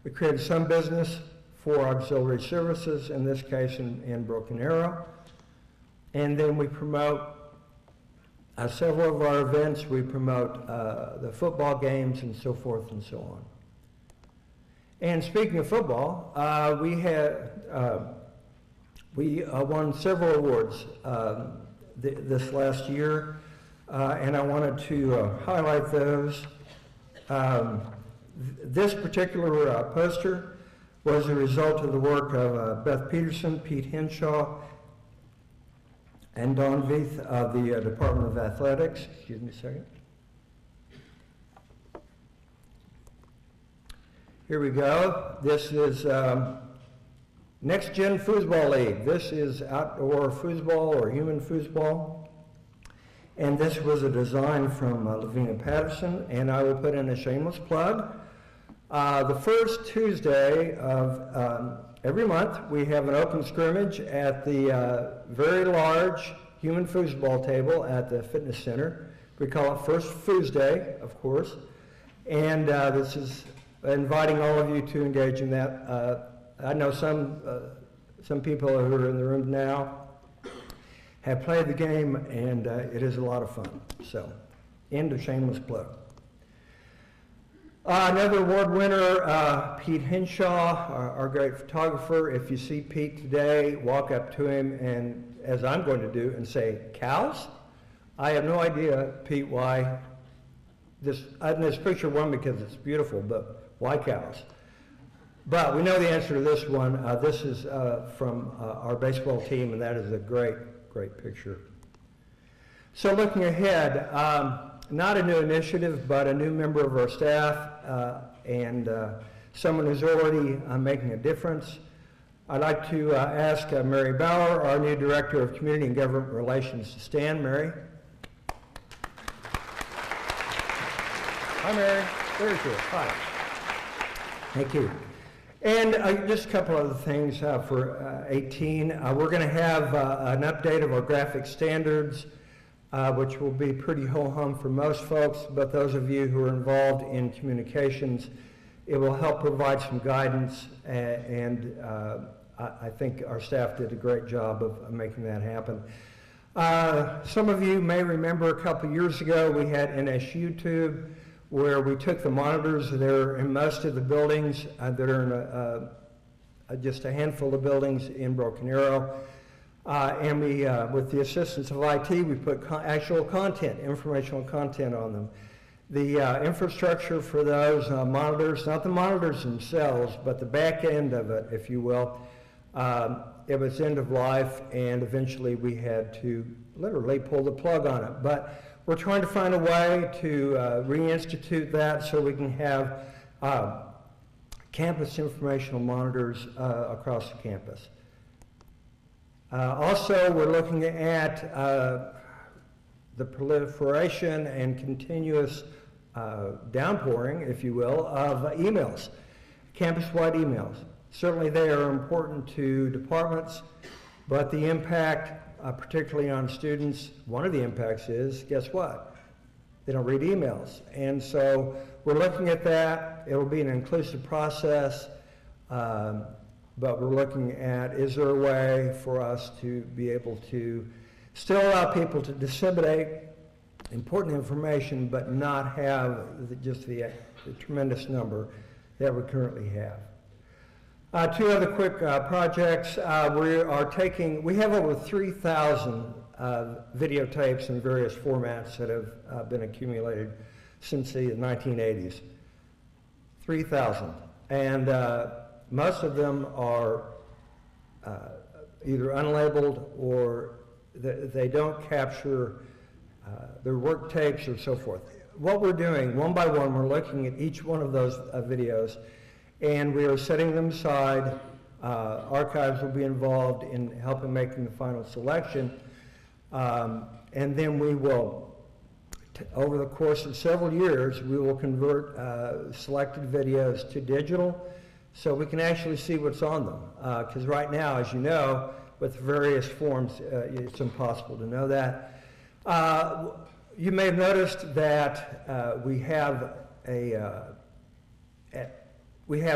we created some business for auxiliary services, in this case in Broken Arrow. And then we promote several of our events. We promote the football games and so forth and so on. And speaking of football, we won several awards this last year, and I wanted to highlight those. This particular poster was a result of the work of Beth Peterson, Pete Henshaw, and Don Veith of the Department of Athletics. Excuse me a second. Here we go. This is Next Gen Foosball League. This is outdoor foosball or human foosball. And this was a design from Lavina Patterson, and I will put in a shameless plug The first Tuesday of every month, we have an open scrimmage at the very large human foosball table at the fitness center. We call it First Foos Day, of course, and this is inviting all of you to engage in that. I know some people who are in the room now have played the game, and it is a lot of fun. So, end of shameless plug. Another award winner, Pete Henshaw, our great photographer. If you see Pete today, walk up to him and, as I'm going to do, and say, "Cows?" I have no idea, Pete, why this picture won because it's beautiful, but why cows? But we know the answer to this one. This is from our baseball team, and that is a great, great picture. So looking ahead, not a new initiative, but a new member of our staff and someone who's already making a difference. I'd like to ask Mary Bauer, our new Director of Community and Government Relations, to stand. Mary. Hi, Mary. There she is. Hi. Thank you. And just a couple other things for 18. We're going to have an update of our graphic standards, which will be pretty ho-hum for most folks, but those of you who are involved in communications, it will help provide some guidance, and I think our staff did a great job of making that happen. Some of you may remember a couple years ago we had NSU Tube, where we took the monitors that are in most of the buildings that are in just a handful of buildings in Broken Arrow, and we, with the assistance of IT, we put actual content, informational content on them. The infrastructure for those monitors, not the monitors themselves, but the back end of it, if you will, it was end of life, and eventually we had to literally pull the plug on it. But we're trying to find a way to reinstitute that so we can have campus informational monitors across the campus. Also, we're looking at the proliferation and continuous downpouring, if you will, of emails, campus-wide emails. Certainly they are important to departments, but the impact, particularly on students, one of the impacts is, guess what? They don't read emails. And so we're looking at that. It'll be an inclusive process, but we're looking at, is there a way for us to be able to still allow people to disseminate important information, but not have just the tremendous number that we currently have. Two other quick projects. We have over 3,000 videotapes in various formats that have been accumulated since the 1980s. 3,000. And most of them are either unlabeled or they don't capture their work tapes or so forth. What we're doing, one by one, we're looking at each one of those videos, and we are setting them aside. Archives will be involved in helping making the final selection. And then we will, over the course of several years, we will convert selected videos to digital so we can actually see what's on them. Because right now, as you know, with various forms, it's impossible to know that. You may have noticed that we have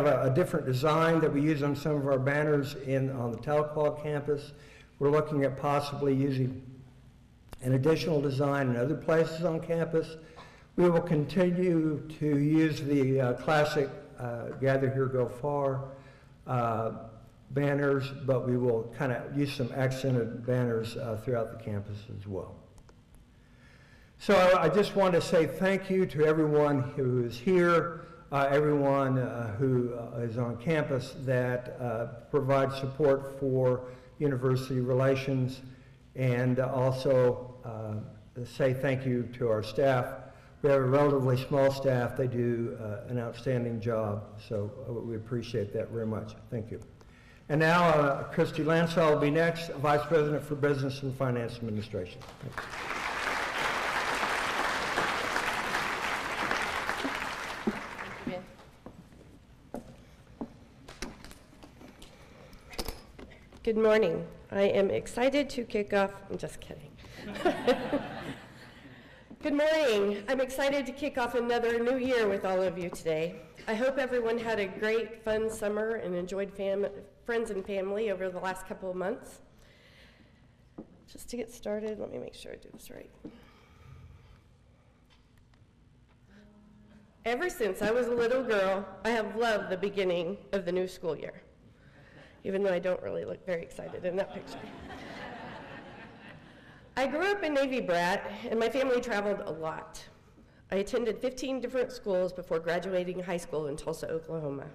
a different design that we use on some of our banners on the Tahlequah campus. We're looking at possibly using an additional design in other places on campus. We will continue to use the classic Gather Here, Go Far banners, but we will kind of use some accented banners throughout the campus as well. So I just want to say thank you to everyone who is here, everyone who is on campus that provides support for university relations, and also say thank you to our staff. We have a relatively small staff. They do an outstanding job, so we appreciate that very much. Thank you. And now Christy Lansall will be next, Vice President for Business and Finance Administration. Thanks. Good morning. I am excited to kick off, I'm just kidding. Good morning. I'm excited to kick off another new year with all of you today. I hope everyone had a great, fun summer and enjoyed friends and family over the last couple of months. Just to get started, let me make sure I do this right. Ever since I was a little girl, I have loved the beginning of the new school year, even though I don't really look very excited in that picture. I grew up a Navy brat, and my family traveled a lot. I attended 15 different schools before graduating high school in Tulsa, Oklahoma.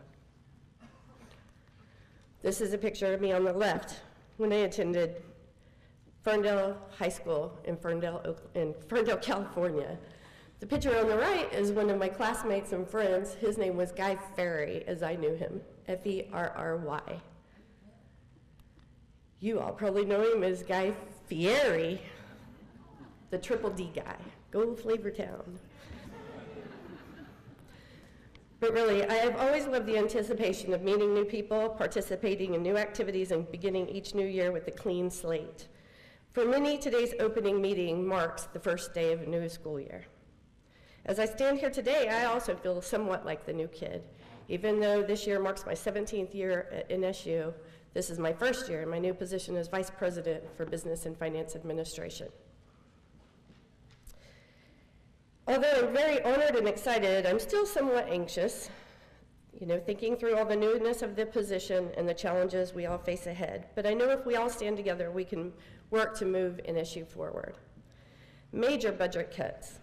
This is a picture of me on the left when I attended Ferndale High School in Ferndale, California. The picture on the right is one of my classmates and friends. His name was Guy Ferry, as I knew him, F-E-R-R-Y. You all probably know him as Guy Fieri, the Triple D guy. Go Flavor Town. But really, I have always loved the anticipation of meeting new people, participating in new activities, and beginning each new year with a clean slate. For many, today's opening meeting marks the first day of a new school year. As I stand here today, I also feel somewhat like the new kid. Even though this year marks my 17th year at NSU, this is my first year in my new position as Vice President for Business and Finance Administration. Although I'm very honored and excited, I'm still somewhat anxious, thinking through all the newness of the position and the challenges we all face ahead. But I know if we all stand together, we can work to move NSU forward. Major budget cuts,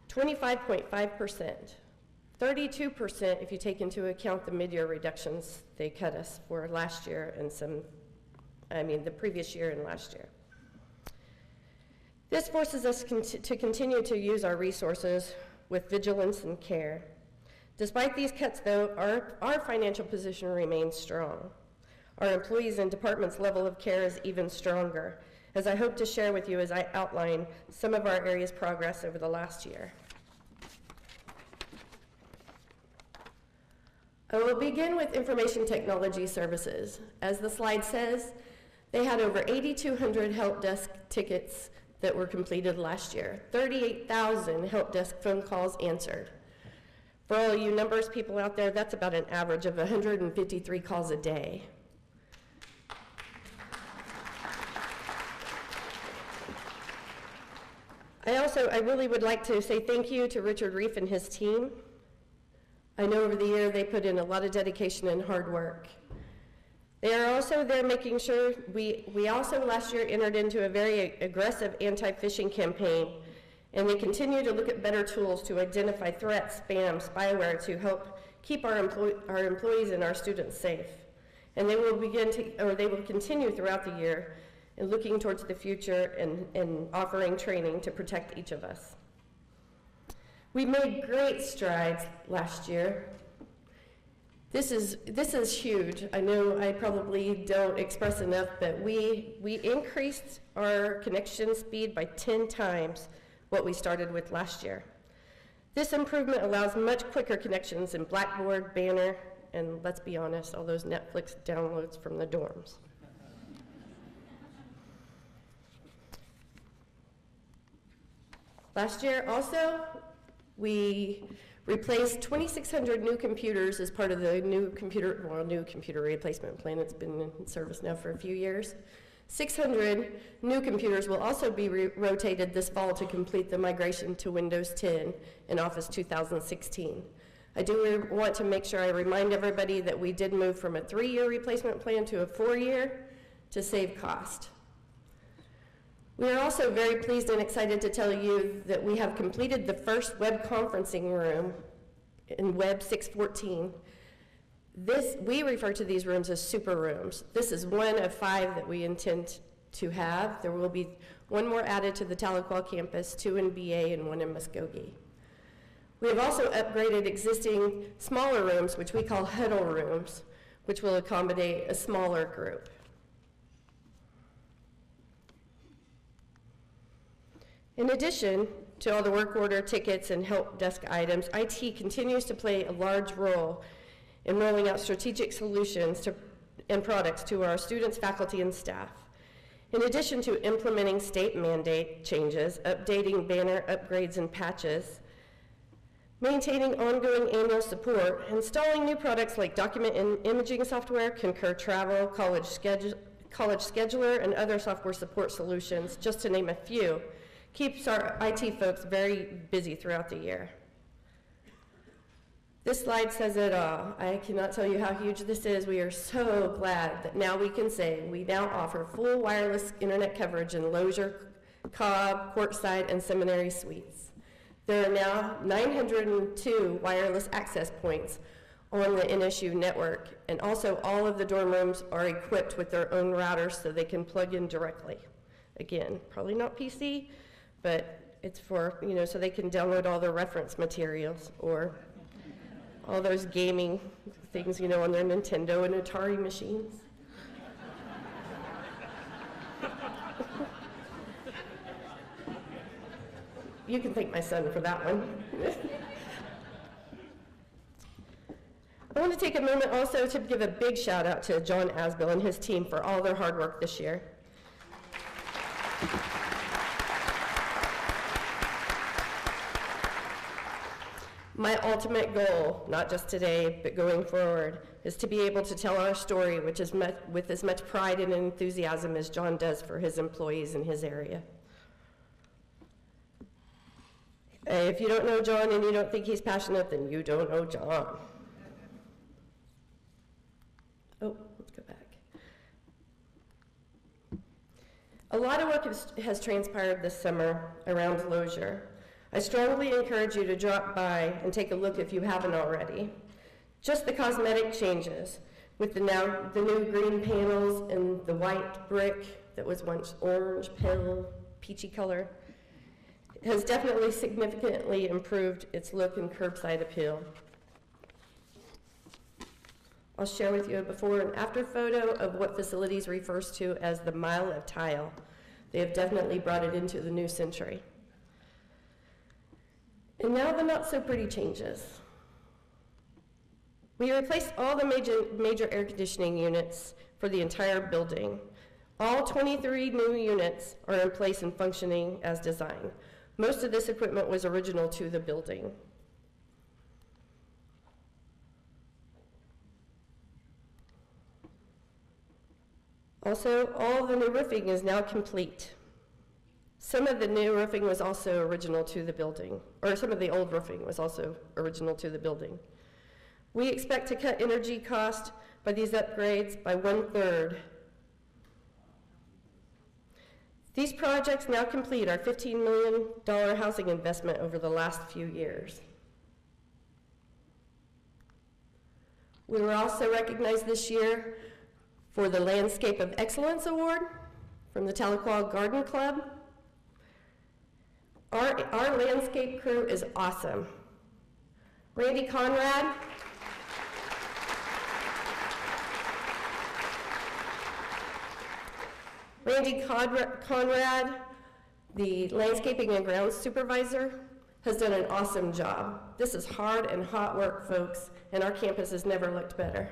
25.5%, 32% if you take into account the mid-year reductions they cut us for last year and the previous year and last year. This forces us to continue to use our resources with vigilance and care. Despite these cuts, though, our financial position remains strong. Our employees and departments' level of care is even stronger, as I hope to share with you as I outline some of our area's progress over the last year. I will begin with information technology services. As the slide says, they had over 8,200 help desk tickets that were completed last year, 38,000 help desk phone calls answered. For all you numbers people out there, that's about an average of 153 calls a day. I really would like to say thank you to Richard Reef and his team. I know over the year they put in a lot of dedication and hard work. They are also there making sure, we also last year entered into a very aggressive anti-phishing campaign, and they continue to look at better tools to identify threats, spam, spyware to help keep our employees and our students safe. And they will continue throughout the year in looking towards the future and offering training to protect each of us. We made great strides last year. This is huge. I know I probably don't express enough, but we increased our connection speed by 10 times what we started with last year. This improvement allows much quicker connections in Blackboard, Banner, and let's be honest, all those Netflix downloads from the dorms. Last year also, we replaced 2,600 new computers as part of the new computer replacement plan. It's been in service now for a few years. 600 new computers will also be rotated this fall to complete the migration to Windows 10 in Office 2016. I do want to make sure I remind everybody that we did move from a 3-year replacement plan to a 4-year to save cost. We are also very pleased and excited to tell you that we have completed the first web conferencing room in Web 614. We refer to these rooms as super rooms. This is one of 5 that we intend to have. There will be one more added to the Tahlequah campus, 2 in BA and 1 in Muskogee. We have also upgraded existing smaller rooms, which we call huddle rooms, which will accommodate a smaller group. In addition to all the work order tickets and help desk items, IT continues to play a large role in rolling out strategic solutions and products to our students, faculty, and staff. In addition to implementing state mandate changes, updating banner upgrades and patches, maintaining ongoing annual support, installing new products like document and imaging software, Concur Travel, College Scheduler, and other software support solutions, just to name a few, keeps our IT folks very busy throughout the year. This slide says it all. I cannot tell you how huge this is. We are so glad that now we can say we now offer full wireless internet coverage in Lozier, Cobb, Courtside, and Seminary Suites. There are now 902 wireless access points on the NSU network, and also all of the dorm rooms are equipped with their own routers so they can plug in directly. Again, probably not PC, but it's for, so they can download all their reference materials or all those gaming things, on their Nintendo and Atari machines. You can thank my son for that one. I want to take a moment also to give a big shout out to John Asbill and his team for all their hard work this year. My ultimate goal, not just today, but going forward, is to be able to tell our story with as much pride and enthusiasm as John does for his employees in his area. If you don't know John and you don't think he's passionate, then you don't know John. Oh, let's go back. A lot of work has transpired this summer around Lozier. I strongly encourage you to drop by and take a look if you haven't already. Just the cosmetic changes with the new green panels and the white brick that was once orange, pale, peachy color has definitely significantly improved its look and curbside appeal. I'll share with you a before and after photo of what facilities refers to as the mile of tile. They have definitely brought it into the new century. And now the not so pretty changes. We replaced all the major air conditioning units for the entire building. All 23 new units are in place and functioning as designed. Most of this equipment was original to the building. Also, all the new roofing is now complete. Some of the new roofing was also original to the building, or some of the old roofing was also original to the building. We expect to cut energy cost by these upgrades by 1/3. These projects now complete our $15 million housing investment over the last few years. We were also recognized this year for the Landscape of Excellence Award from the Tahlequah Garden Club. Our landscape crew is awesome. Randy Conrad, the landscaping and grounds supervisor, has done an awesome job. This is hard and hot work, folks, and our campus has never looked better.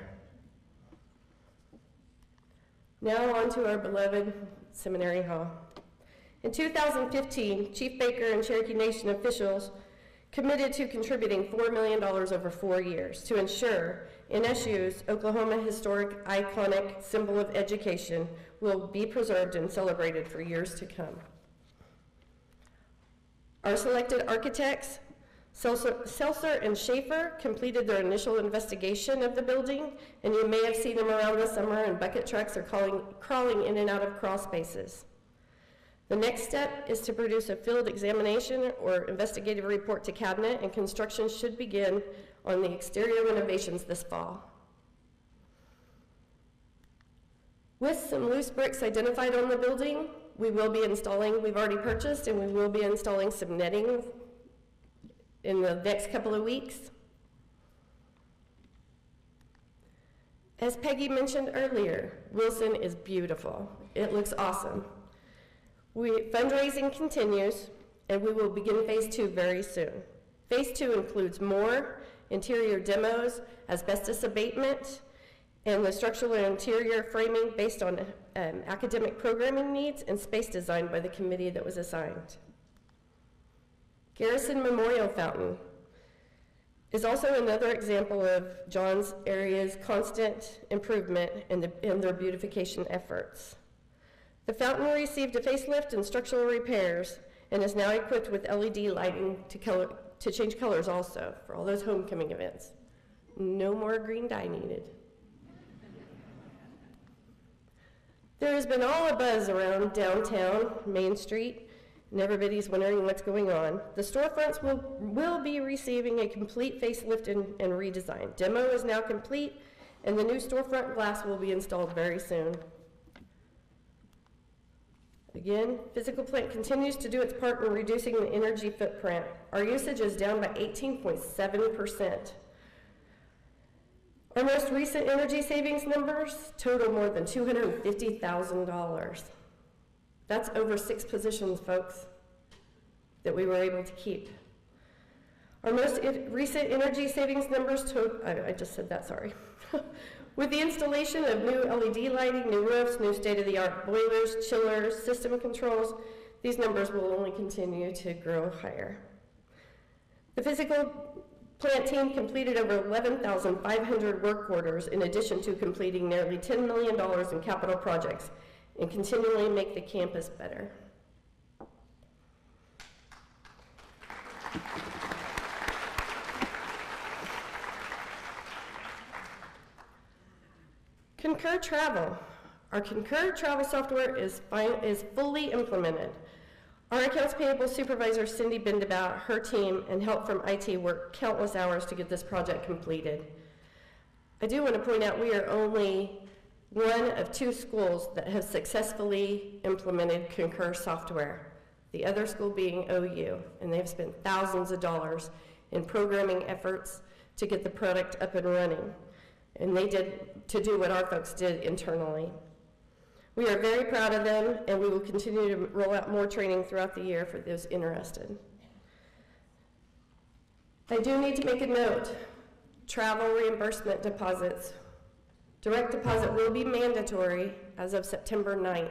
Now on to our beloved Seminary Hall. In 2015, Chief Baker and Cherokee Nation officials committed to contributing $4 million over 4 years to ensure NSU's Oklahoma historic iconic symbol of education will be preserved and celebrated for years to come. Our selected architects, Seltzer and Schaefer, completed their initial investigation of the building, and you may have seen them around the summer in bucket trucks or crawling in and out of crawl spaces. The next step is to produce a field examination or investigative report to Cabinet, and construction should begin on the exterior renovations this fall. With some loose bricks identified on the building, we've already purchased, and we will be installing some netting in the next couple of weeks. As Peggy mentioned earlier, Wilson is beautiful. It looks awesome. Fundraising continues, and we will begin phase 2 very soon. Phase 2 includes more interior demos, asbestos abatement, and the structural and interior framing based on academic programming needs and space designed by the committee that was assigned. Garrison Memorial Fountain is also another example of John's area's constant improvement in their beautification efforts. The fountain received a facelift and structural repairs and is now equipped with LED lighting to change colors also for all those homecoming events. No more green dye needed. There has been all a buzz around downtown Main Street, and everybody's wondering what's going on. The storefronts will be receiving a complete facelift and redesign. Demo is now complete, and the new storefront glass will be installed very soon. Again, physical plant continues to do its part in reducing the energy footprint. Our usage is down by 18.7%. Our most recent energy savings numbers total more than $250,000. That's over 6 positions, folks, that we were able to keep. Our most recent energy savings numbers total, I just said that, sorry. With the installation of new LED lighting, new roofs, new state-of-the-art boilers, chillers, system controls, these numbers will only continue to grow higher. The physical plant team completed over 11,500 work orders in addition to completing nearly $10 million in capital projects and continually make the campus better. Concur Travel. Our Concur Travel software is fully implemented. Our accounts payable supervisor, Cindy Bendabout, her team, and help from IT worked countless hours to get this project completed. I do want to point out we are only one of 2 schools that have successfully implemented Concur software, the other school being OU, and they've spent thousands of dollars in programming efforts to get the product up and running. And they did to do what our folks did internally. We are very proud of them, and we will continue to roll out more training throughout the year for those interested. I do need to make a note. Travel reimbursement deposits. Direct deposit will be mandatory as of September 9th.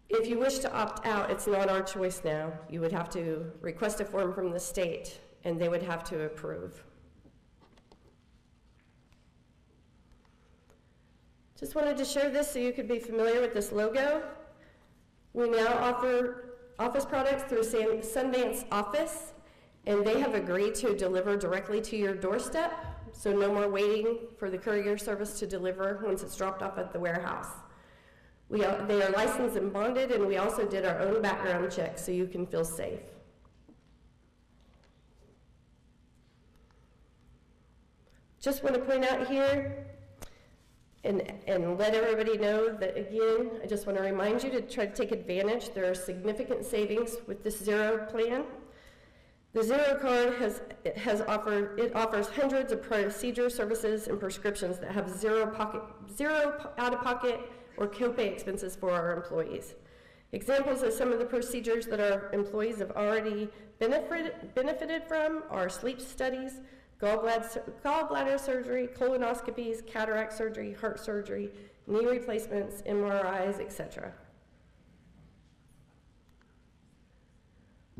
If you wish to opt out, it's not our choice now. You would have to request a form from the state, and they would have to approve. Just wanted to share this so you could be familiar with this logo. We now offer office products through Sundance Office, and they have agreed to deliver directly to your doorstep, so no more waiting for the courier service to deliver once it's dropped off at the warehouse. They are licensed and bonded, and we also did our own background check so you can feel safe. Just want to point out here, and let everybody know that, again, I just want to remind you to try to take advantage. There are significant savings with this Zero plan. The Zero card offers hundreds of procedure services and prescriptions that have zero out-of-pocket or copay expenses for our employees. Examples of some of the procedures that our employees have already benefited from are sleep studies, gallbladder surgery, colonoscopies, cataract surgery, heart surgery, knee replacements, MRIs, etc.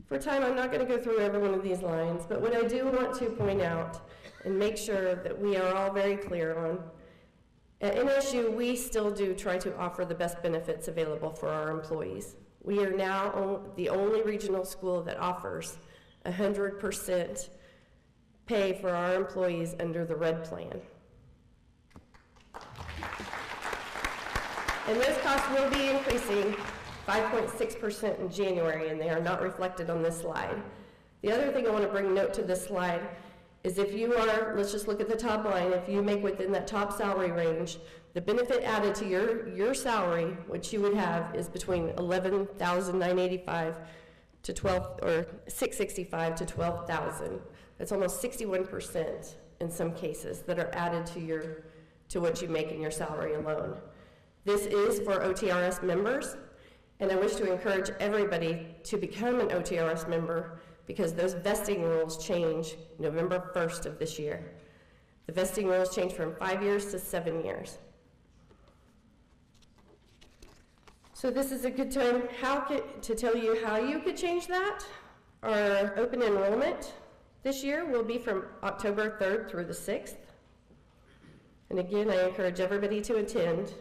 For time, I'm not going to go through every one of these lines, but what I do want to point out and make sure that we are all very clear on, at NSU, we still do try to offer the best benefits available for our employees. We are now the only regional school that offers 100% pay for our employees under the RED plan. And those costs will be increasing 5.6% in January, and they are not reflected on this slide. The other thing I want to bring note to this slide is if you are, let's just look at the top line, if you make within that top salary range, the benefit added to your salary, which you would have, is between $11,985 to $665 to $12,000. That's almost 61% in some cases that are added to what you make in your salary alone. This is for OTRS members, and I wish to encourage everybody to become an OTRS member because those vesting rules change November 1st of this year. The vesting rules changed from 5 years to 7 years. So this is a good time to tell you how you could change that. Our open enrollment this year will be from October 3rd through the 6th. And again, I encourage everybody to attend.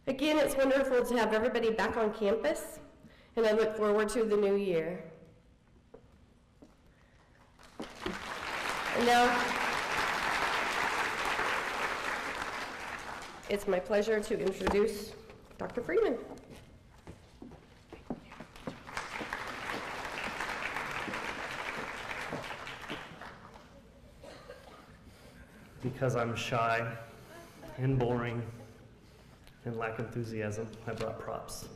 Again, it's wonderful to have everybody back on campus, and I look forward to the new year. And now, it's my pleasure to introduce Dr. Freeman. Because I'm shy and boring and lack enthusiasm, I brought props.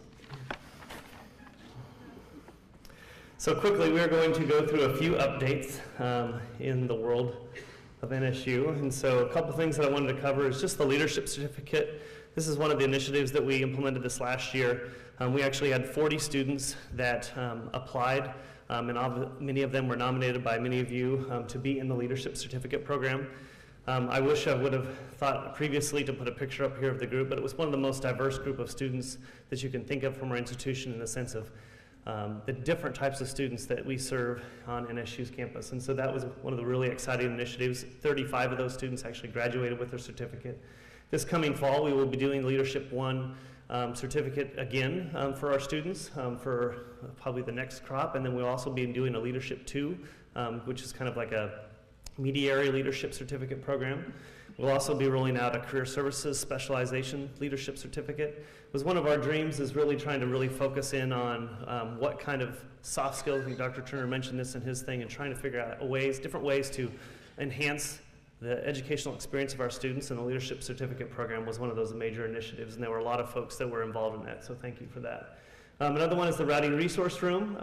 So quickly, we're going to go through a few updates in the world of NSU. And so a couple things that I wanted to cover is just the leadership certificate. This is one of the initiatives that we implemented this last year. We actually had 40 students that applied, and many of them were nominated by many of you to be in the leadership certificate program. I wish I would have thought previously to put a picture up here of the group, but it was one of the most diverse group of students that you can think of from our institution in the sense of the different types of students that we serve on NSU's campus. And so that was one of the really exciting initiatives. 35 of those students actually graduated with their certificate. This coming fall, we will be doing Leadership 1 certificate again for our students for probably the next crop, and then we'll also be doing a Leadership 2, which is kind of like a mediary leadership certificate program. We'll also be rolling out a career services specialization leadership certificate. It was one of our dreams is really trying to really focus in on what kind of soft skills, I think Dr. Turner mentioned this in his thing, and trying to figure out different ways to enhance the educational experience of our students, and the leadership certificate program was one of those major initiatives, and there were a lot of folks that were involved in that, so thank you for that. Another one is the Routing Resource Room.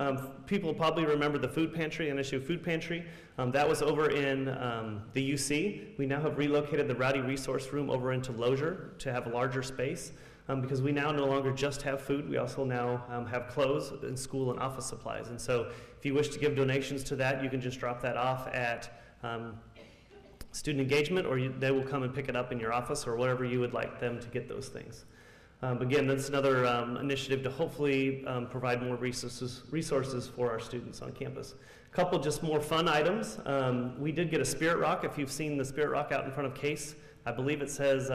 People probably remember the food pantry, NSU Food Pantry. That was over in the UC. We now have relocated the Routing Resource Room over into Lozier to have a larger space because we now no longer just have food. We also now have clothes and school and office supplies. And so if you wish to give donations to that, you can just drop that off at student engagement, or they will come and pick it up in your office or wherever you would like them to get those things. Again, that's another initiative to hopefully provide more resources for our students on campus. A couple just more fun items. We did get a Spirit Rock. If you've seen the Spirit Rock out in front of Case, I believe it says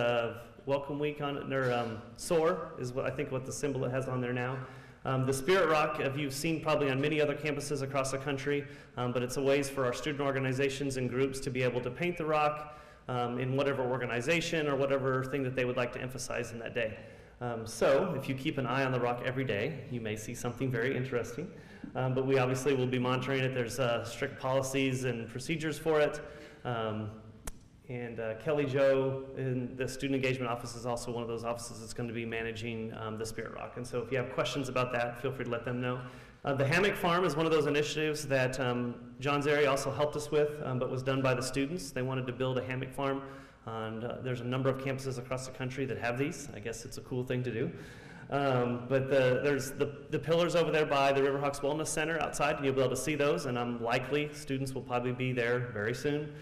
Welcome Week on it, or SOAR is what I think what the symbol it has on there now. The Spirit Rock, you've seen probably on many other campuses across the country, but it's a ways for our student organizations and groups to be able to paint the rock in whatever organization or whatever thing that they would like to emphasize in that day. So if you keep an eye on the rock every day, you may see something very interesting. But we obviously will be monitoring it. There's strict policies and procedures for it. And Kelly Jo in the Student Engagement Office is also one of those offices that's going to be managing the Spirit Rock. And so if you have questions about that, feel free to let them know. The Hammock Farm is one of those initiatives that John Zeri also helped us with, but was done by the students. They wanted to build a hammock farm. And there's a number of campuses across the country that have these. I guess it's a cool thing to do. But there's the pillars over there by the Riverhawks Wellness Center outside, and you'll be able to see those, and likely students will probably be there very soon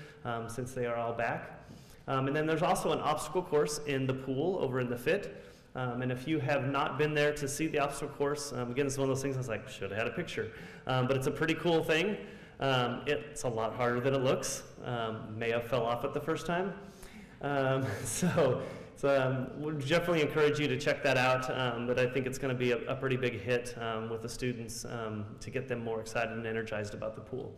since they are all back. And then there's also an obstacle course in the pool over in the FIT. And if you have not been there to see the obstacle course, again, it's one of those things I was like, should have had a picture. But it's a pretty cool thing. It's a lot harder than it looks. May have fell off it the first time. So we'll definitely encourage you to check that out, but I think it's going to be a pretty big hit with the students to get them more excited and energized about the pool.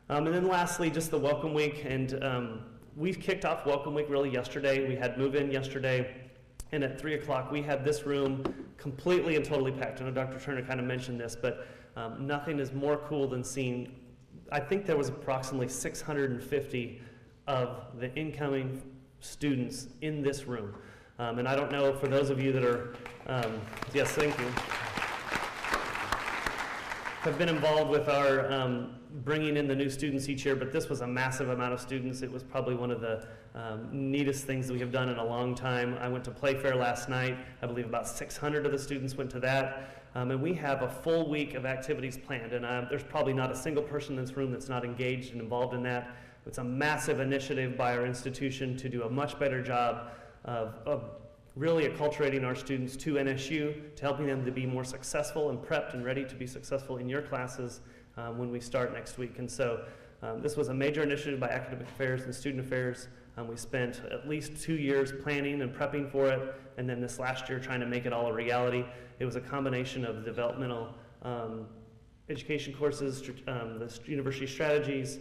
And then lastly, just the Welcome Week, and we've kicked off Welcome Week really yesterday. We had move-in yesterday, and at 3 o'clock we had this room completely and totally packed. I know Dr. Turner kind of mentioned this, but nothing is more cool than seeing, I think there was approximately 650 of the incoming students in this room. And I don't know, for those of you that are, yes, thank you, have been involved with our bringing in the new students each year, but this was a massive amount of students. It was probably one of the neatest things that we have done in a long time. I went to Playfair last night. I believe about 600 of the students went to that. And we have a full week of activities planned, and there's probably not a single person in this room that's not engaged and involved in that. It's a massive initiative by our institution to do a much better job of really acculturating our students to NSU, to helping them to be more successful and prepped and ready to be successful in your classes when we start next week. And so this was a major initiative by Academic Affairs and Student Affairs. We spent at least 2 years planning and prepping for it, and then this last year trying to make it all a reality. It was a combination of developmental education courses, the university strategies,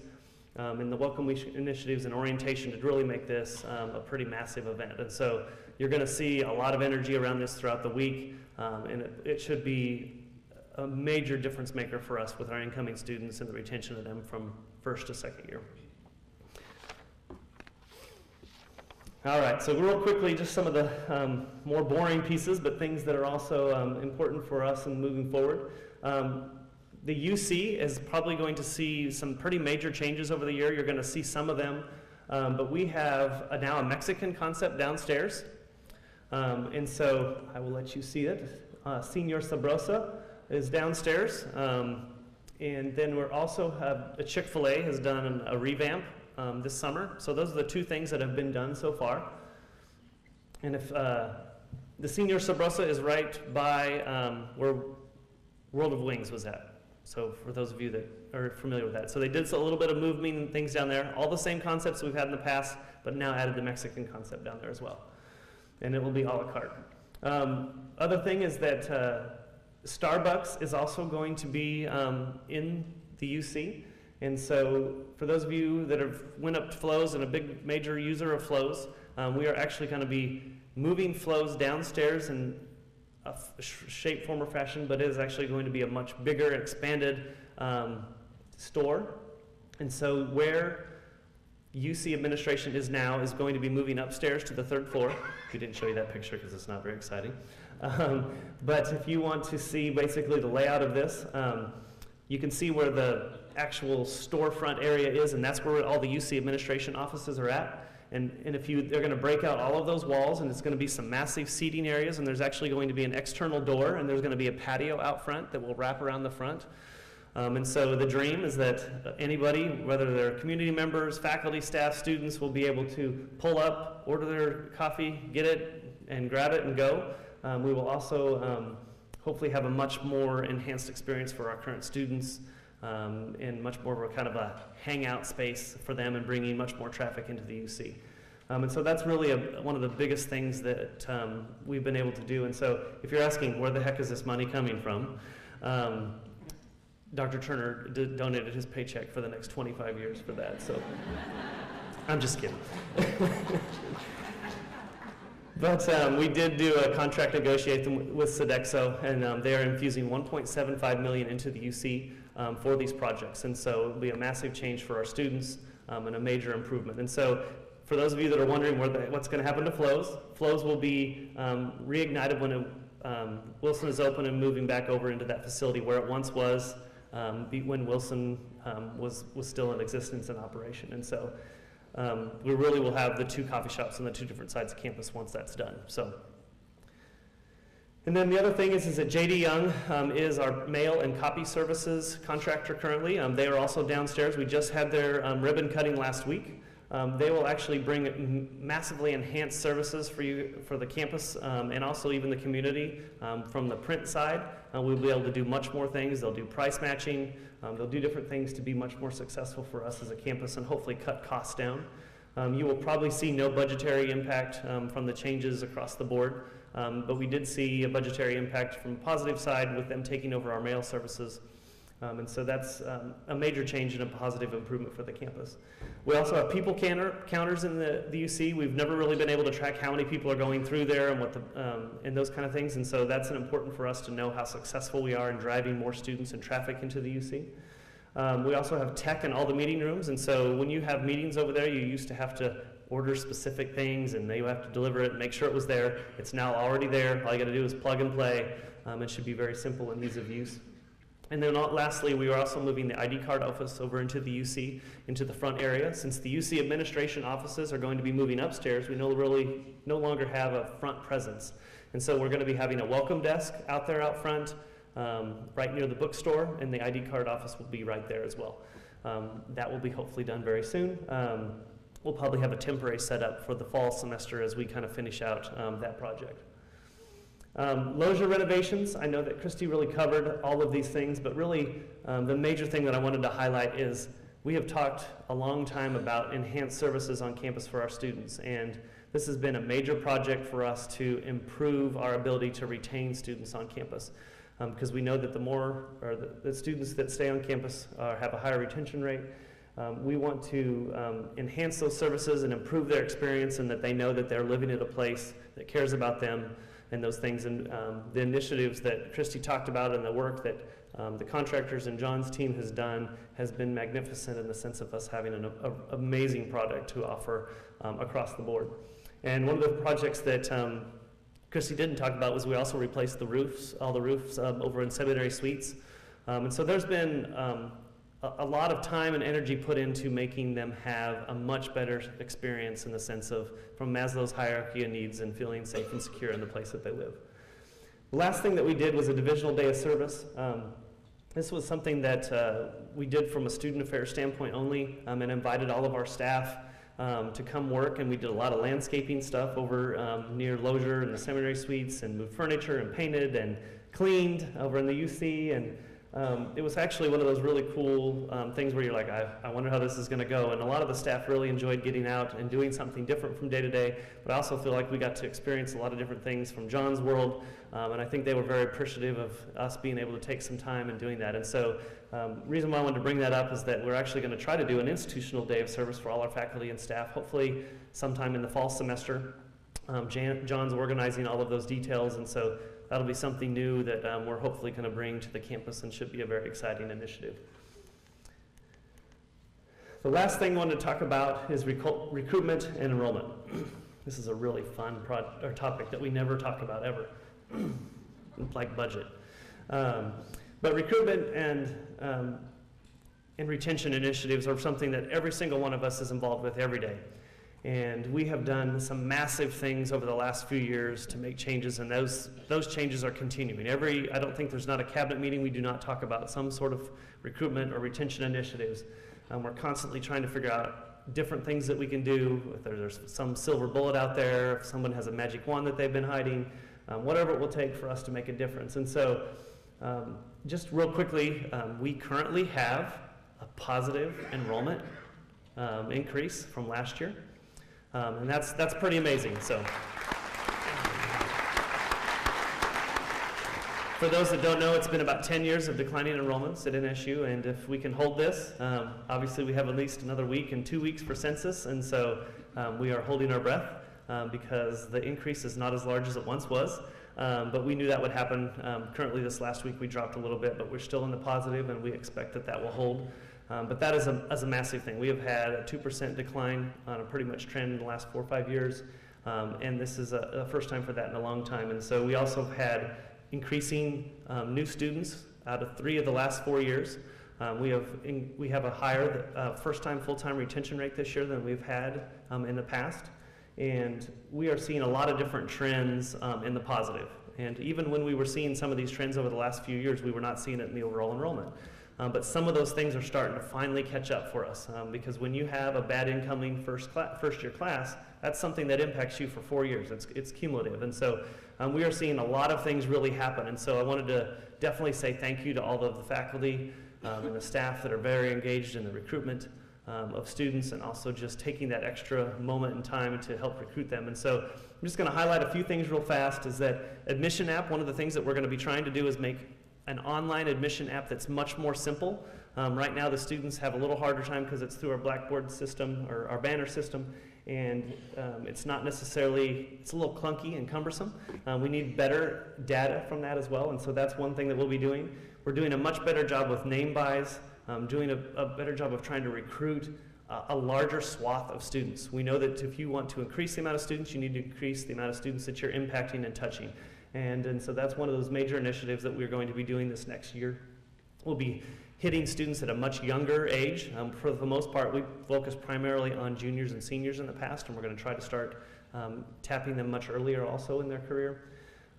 and the Welcome Week initiatives and orientation to really make this a pretty massive event. And so you're going to see a lot of energy around this throughout the week, and it should be a major difference maker for us with our incoming students and the retention of them from first to second year. All right, so real quickly, just some of the more boring pieces, but things that are also important for us in moving forward. The UC is probably going to see some pretty major changes over the year. You're going to see some of them, but we have now a Mexican concept downstairs, and so I will let you see it. Senor Sabrosa is downstairs, and then we're also have a Chick-fil-A has done a revamp this summer. So those are the two things that have been done so far. And if the Senor Sabrosa is right by where World of Wings was at. So for those of you that are familiar with that. So they did a little bit of moving things down there. All the same concepts we've had in the past, but now added the Mexican concept down there as well. And it will be a la carte. Other thing is that Starbucks is also going to be in the UC. And so for those of you that have went up to Flows and a big major user of Flows, we are actually going to be moving Flows downstairs in a shape, form, or fashion, but it is actually going to be a much bigger, expanded store. And so where UC administration is now is going to be moving upstairs to the 3rd floor. We didn't show you that picture because it's not very exciting. But if you want to see basically the layout of this, you can see where the actual storefront area is, and that's where all the UC administration offices are at. And they're going to break out all of those walls, and it's going to be some massive seating areas, and there's actually going to be an external door, and there's going to be a patio out front that will wrap around the front. And so the dream is that anybody, whether they're community members, faculty, staff, students, will be able to pull up, order their coffee, get it, and grab it and go. We will also hopefully have a much more enhanced experience for our current students, and much more of a kind of a hangout space for them, and bringing much more traffic into the UC. And so that's really one of the biggest things that we've been able to do. And so if you're asking where the heck is this money coming from, Dr. Turner donated his paycheck for the next 25 years for that. So I'm just kidding. But we did do a contract negotiation with Sodexo, and they are infusing $1.75 million into the UC for these projects. And so it'll be a massive change for our students and a major improvement. And so for those of you that are wondering what's going to happen to Flows, Flows will be reignited when Wilson is open and moving back over into that facility where it once was when Wilson was still in existence and operation. And so we really will have the 2 coffee shops on the 2 different sides of campus once that's done. So, and then the other thing is that J.D. Young is our mail and copy services contractor currently. They are also downstairs. We just had their ribbon cutting last week. They will actually bring massively enhanced services for the campus and also even the community from the print side. We'll be able to do much more things. They'll do price matching. They'll do different things to be much more successful for us as a campus and hopefully cut costs down. You will probably see no budgetary impact from the changes across the board, but we did see a budgetary impact from the positive side with them taking over our mail services. And so that's a major change and a positive improvement for the campus. We also have people counters in the UC. We've never really been able to track how many people are going through there and and those kind of things. And so that's important for us to know how successful we are in driving more students and traffic into the UC. We also have tech in all the meeting rooms. And so when you have meetings over there, you used to have to order specific things, and then you have to deliver it and make sure it was there. It's now already there. All you got to do is plug and play. It should be very simple and ease of use. And then lastly, we are also moving the ID card office over into the UC, into the front area. Since the UC administration offices are going to be moving upstairs, we no longer have a front presence. And so we're going to be having a welcome desk out there out front, right near the bookstore, and the ID card office will be right there as well. That will be hopefully done very soon. We'll probably have a temporary setup for the fall semester as we kind of finish out that project. Loggia renovations, I know that Christy really covered all of these things, but really the major thing that I wanted to highlight is we have talked a long time about enhanced services on campus for our students, and this has been a major project for us to improve our ability to retain students on campus, because we know that the students that stay on campus have a higher retention rate. We want to enhance those services and improve their experience, and that they know that they're living at a place that cares about them and those things. And the initiatives that Christy talked about and the work that the contractors and John's team has done has been magnificent in the sense of us having an amazing product to offer across the board. And one of the projects that Christy didn't talk about was we also replaced the roofs, all the roofs over in Seminary Suites. And so there's been a lot of time and energy put into making them have a much better experience in the sense of from Maslow's hierarchy of needs and feeling safe and secure in the place that they live. The last thing that we did was a divisional day of service. This was something that we did from a student affairs standpoint only, and invited all of our staff to come work, and we did a lot of landscaping stuff over near Loggia and the Seminary Suites, and moved furniture and painted and cleaned over in the UC, and it was actually one of those really cool things where you're like, I wonder how this is going to go. And a lot of the staff really enjoyed getting out and doing something different from day to day, but I also feel like we got to experience a lot of different things from John's world, and I think they were very appreciative of us being able to take some time and doing that. And so reason why I wanted to bring that up is that we're actually going to try to do an institutional day of service for all our faculty and staff, hopefully sometime in the fall semester. John's organizing all of those details, and so that'll be something new that we're hopefully going to bring to the campus and should be a very exciting initiative. The last thing I wanted to talk about is recruitment and enrollment. This is a really fun topic that we never talk about ever, like budget. But recruitment and retention initiatives are something that every single one of us is involved with every day. And we have done some massive things over the last few years to make changes, and those changes are continuing. I don't think there's not a cabinet meeting we do not talk about some sort of recruitment or retention initiatives. We're constantly trying to figure out different things that we can do. If there's some silver bullet out there, if someone has a magic wand that they've been hiding, whatever it will take for us to make a difference. And so just real quickly, we currently have a positive enrollment increase from last year. And that's pretty amazing. So, for those that don't know, it's been about 10 years of declining enrollments at NSU, and if we can hold this, obviously we have at least another week and 2 weeks for census, and so we are holding our breath because the increase is not as large as it once was, but we knew that would happen. Currently this last week we dropped a little bit, but we're still in the positive, and we expect that will hold. But that is a massive thing. We have had a 2% decline on a pretty much trend in the last 4 or 5 years, and this is a first time for that in a long time. And so we also have had increasing new students out of 3 of the last 4 years. We have a higher first-time full-time retention rate this year than we've had in the past, and we are seeing a lot of different trends in the positive. And even when we were seeing some of these trends over the last few years, we were not seeing it in the overall enrollment. But some of those things are starting to finally catch up for us, because when you have a bad incoming first-year class, that's something that impacts you for 4 years. It's cumulative, and so we are seeing a lot of things really happen. And so I wanted to definitely say thank you to all of the faculty and the staff that are very engaged in the recruitment of students, and also just taking that extra moment in time to help recruit them. And so I'm just going to highlight a few things real fast. Is that admission app? One of the things that we're going to be trying to do is make an online admission app that's much more simple. Right now the students have a little harder time because it's through our Blackboard system or our banner system, and it's not necessarily, it's a little clunky and cumbersome. We need better data from that as well, and so that's one thing that we'll be doing. We're doing a much better job with name buys, doing a better job of trying to recruit a larger swath of students. We know that if you want to increase the amount of students, you need to increase the amount of students that you're impacting and touching. And so that's one of those major initiatives that we're going to be doing this next year. We'll be hitting students at a much younger age. For the most part, we focused primarily on juniors and seniors in the past, and we're going to try to start tapping them much earlier also in their career.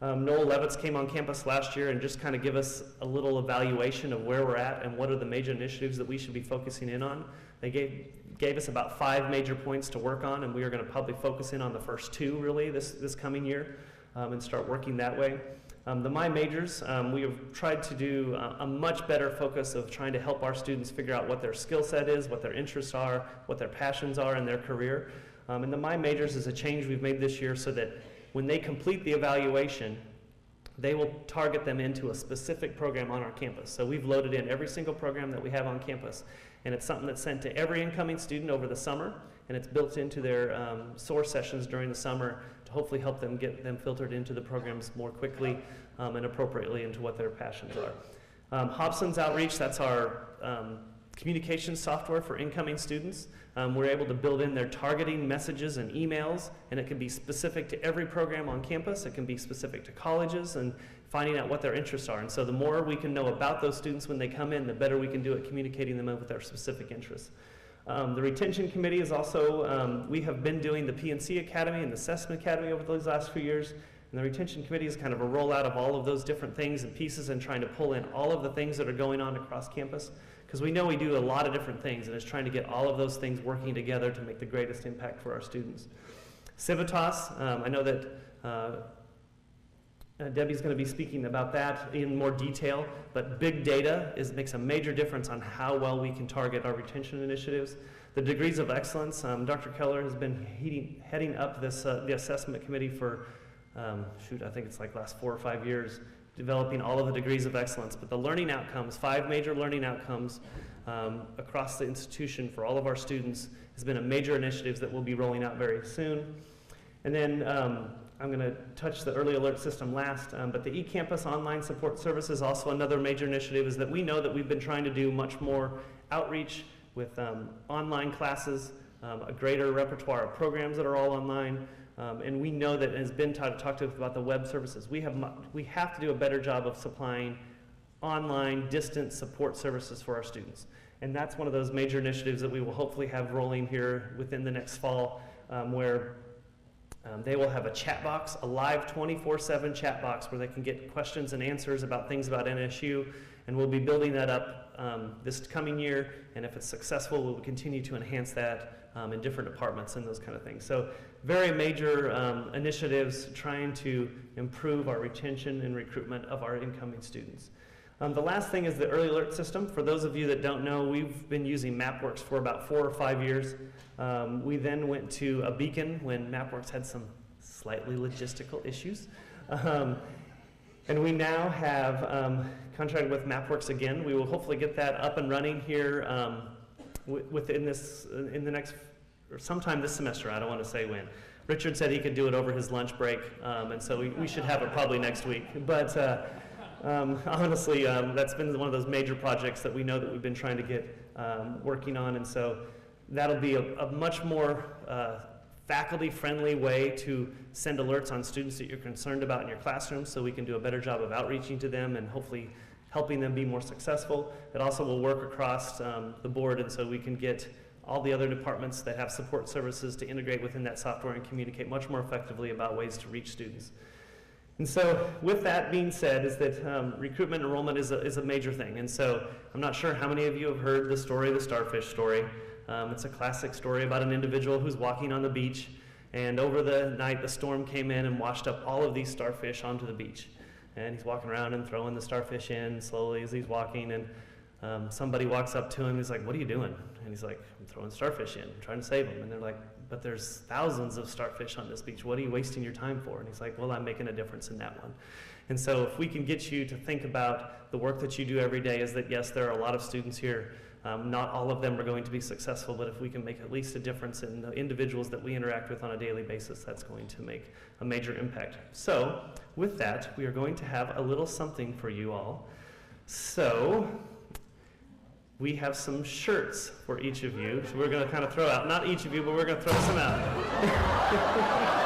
Noel Levitz came on campus last year and just kind of give us a little evaluation of where we're at and what are the major initiatives that we should be focusing in on. They gave us about 5 major points to work on, and we are going to probably focus in on the first 2 really this coming year and start working that way. The My Majors, we have tried to do a much better focus of trying to help our students figure out what their skill set is, what their interests are, what their passions are in their career. And the My Majors is a change we've made this year so that when they complete the evaluation, they will target them into a specific program on our campus. So we've loaded in every single program that we have on campus, and it's something that's sent to every incoming student over the summer, and it's built into their source sessions during the summer to hopefully help them get them filtered into the programs more quickly and appropriately into what their passions are. Hobson's Outreach, that's our communication software for incoming students. We're able to build in their targeting messages and emails, and it can be specific to every program on campus. It can be specific to colleges and finding out what their interests are. And so the more we can know about those students when they come in, the better we can do at communicating them with their specific interests. The Retention Committee is also, we have been doing the PNC Academy and the Assessment Academy over these last few years. And the Retention Committee is kind of a rollout of all of those different things and pieces and trying to pull in all of the things that are going on across campus. Because we know we do a lot of different things, and it's trying to get all of those things working together to make the greatest impact for our students. Civitas, I know that Debbie's going to be speaking about that in more detail, but big data makes a major difference on how well we can target our retention initiatives. The Degrees of Excellence, Dr. Keller has been heading up this, the assessment committee for, I think it's like last 4 or 5 years, developing all of the degrees of excellence. But the learning outcomes, 5 major learning outcomes across the institution for all of our students has been a major initiative that we'll be rolling out very soon. And then I'm going to touch the early alert system last, but the eCampus online support service is also another major initiative. Is that we know that we've been trying to do much more outreach with online classes, a greater repertoire of programs that are all online. And we know that, as Ben talked about the web services, we have to do a better job of supplying online distance support services for our students. And that's one of those major initiatives that we will hopefully have rolling here within the next fall, where they will have a chat box, a live 24/7 chat box where they can get questions and answers about things about NSU. And we'll be building that up this coming year. And if it's successful, we'll continue to enhance that in different departments and those kind of things. So very major initiatives trying to improve our retention and recruitment of our incoming students. The last thing is the early alert system. For those of you that don't know, we've been using MapWorks for about 4 or 5 years. We then went to a Beacon when MapWorks had some slightly logistical issues. And we now have contracted with MapWorks again. We will hopefully get that up and running here in the next, or sometime this semester. I don't want to say when. Richard said he could do it over his lunch break, and so we should have it probably next week. But honestly, that's been one of those major projects that we know that we've been trying to get working on, and so that'll be a much more faculty-friendly way to send alerts on students that you're concerned about in your classroom, so we can do a better job of outreaching to them and hopefully helping them be more successful. It also will work across the board, and so we can get all the other departments that have support services to integrate within that software and communicate much more effectively about ways to reach students. And so with that being said, is that recruitment enrollment is a major thing. And so I'm not sure how many of you have heard the story, the starfish story. It's a classic story about an individual who's walking on the beach, and over the night the storm came in and washed up all of these starfish onto the beach. And he's walking around and throwing the starfish in slowly as he's walking, and somebody walks up to him. He's like, "What are you doing?" And he's like, "I'm throwing starfish in, I'm trying to save them." And they're like, "But there's thousands of starfish on this beach. What are you wasting your time for?" And he's like, "Well, I'm making a difference in that one." And so if we can get you to think about the work that you do every day, is that yes, there are a lot of students here. Not all of them are going to be successful, but if we can make at least a difference in the individuals that we interact with on a daily basis, that's going to make a major impact. So with that, we are going to have a little something for you all. So we have some shirts for each of you. So we're going to kind of throw out, not each of you, but we're going to throw some out.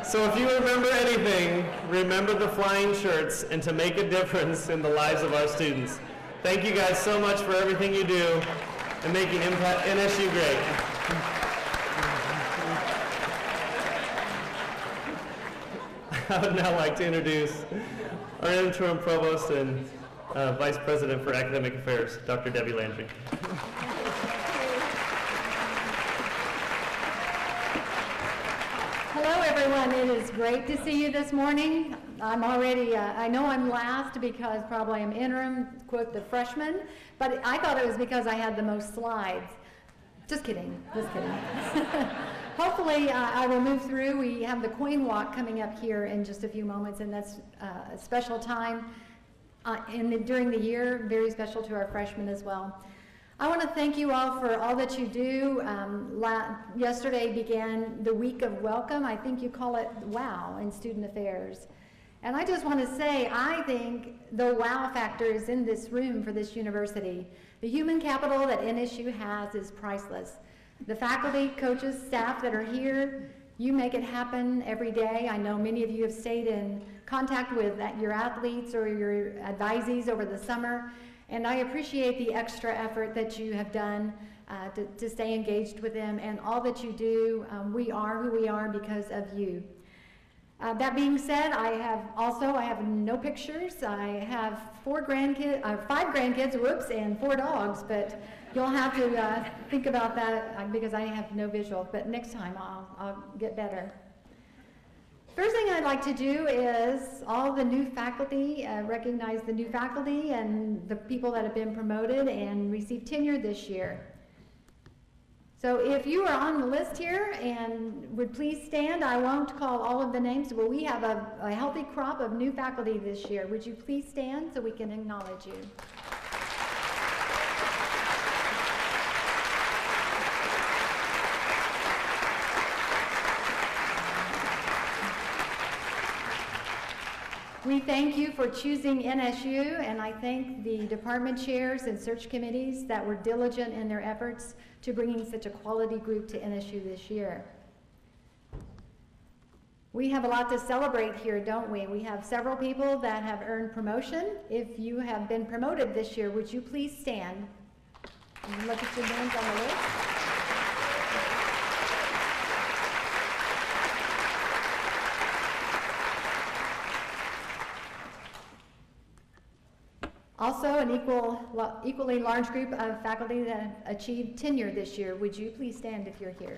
So if you remember anything, remember the flying shirts and to make a difference in the lives of our students. Thank you guys so much for everything you do and making NSU great. I would now like to introduce our interim provost and vice president for academic affairs, Dr. Debbie Landry. Hello, everyone. It is great to see you this morning. I'm already, I know I'm last because probably I'm interim, quote, the freshman, but I thought it was because I had the most slides. Just kidding, just kidding. Hopefully, I will move through. We have the coin walk coming up here in just a few moments, and that's a special time during the year, very special to our freshmen as well. I want to thank you all for all that you do. Yesterday began the week of welcome. I think you call it WOW in student affairs. And I just want to say, I think the wow factor is in this room for this university. The human capital that NSU has is priceless. The faculty, coaches, staff that are here, you make it happen every day. I know many of you have stayed in contact with your athletes or your advisees over the summer. And I appreciate the extra effort that you have done to stay engaged with them and all that you do. We are who we are because of you. That being said, I have no pictures. I have 5 grandkids, whoops, and 4 dogs, but you'll have to think about that because I have no visual, but next time I'll get better. First thing I'd like to do is all the new faculty, recognize the new faculty and the people that have been promoted and received tenure this year. So if you are on the list here and would please stand, I won't call all of the names, but we have a healthy crop of new faculty this year. Would you please stand so we can acknowledge you? We thank you for choosing NSU, and I thank the department chairs and search committees that were diligent in their efforts to bringing such a quality group to NSU this year. We have a lot to celebrate here, don't we? We have several people that have earned promotion. If you have been promoted this year, would you please stand and look at your names on the list? Also, an equally large group of faculty that have achieved tenure this year. Would you please stand if you're here?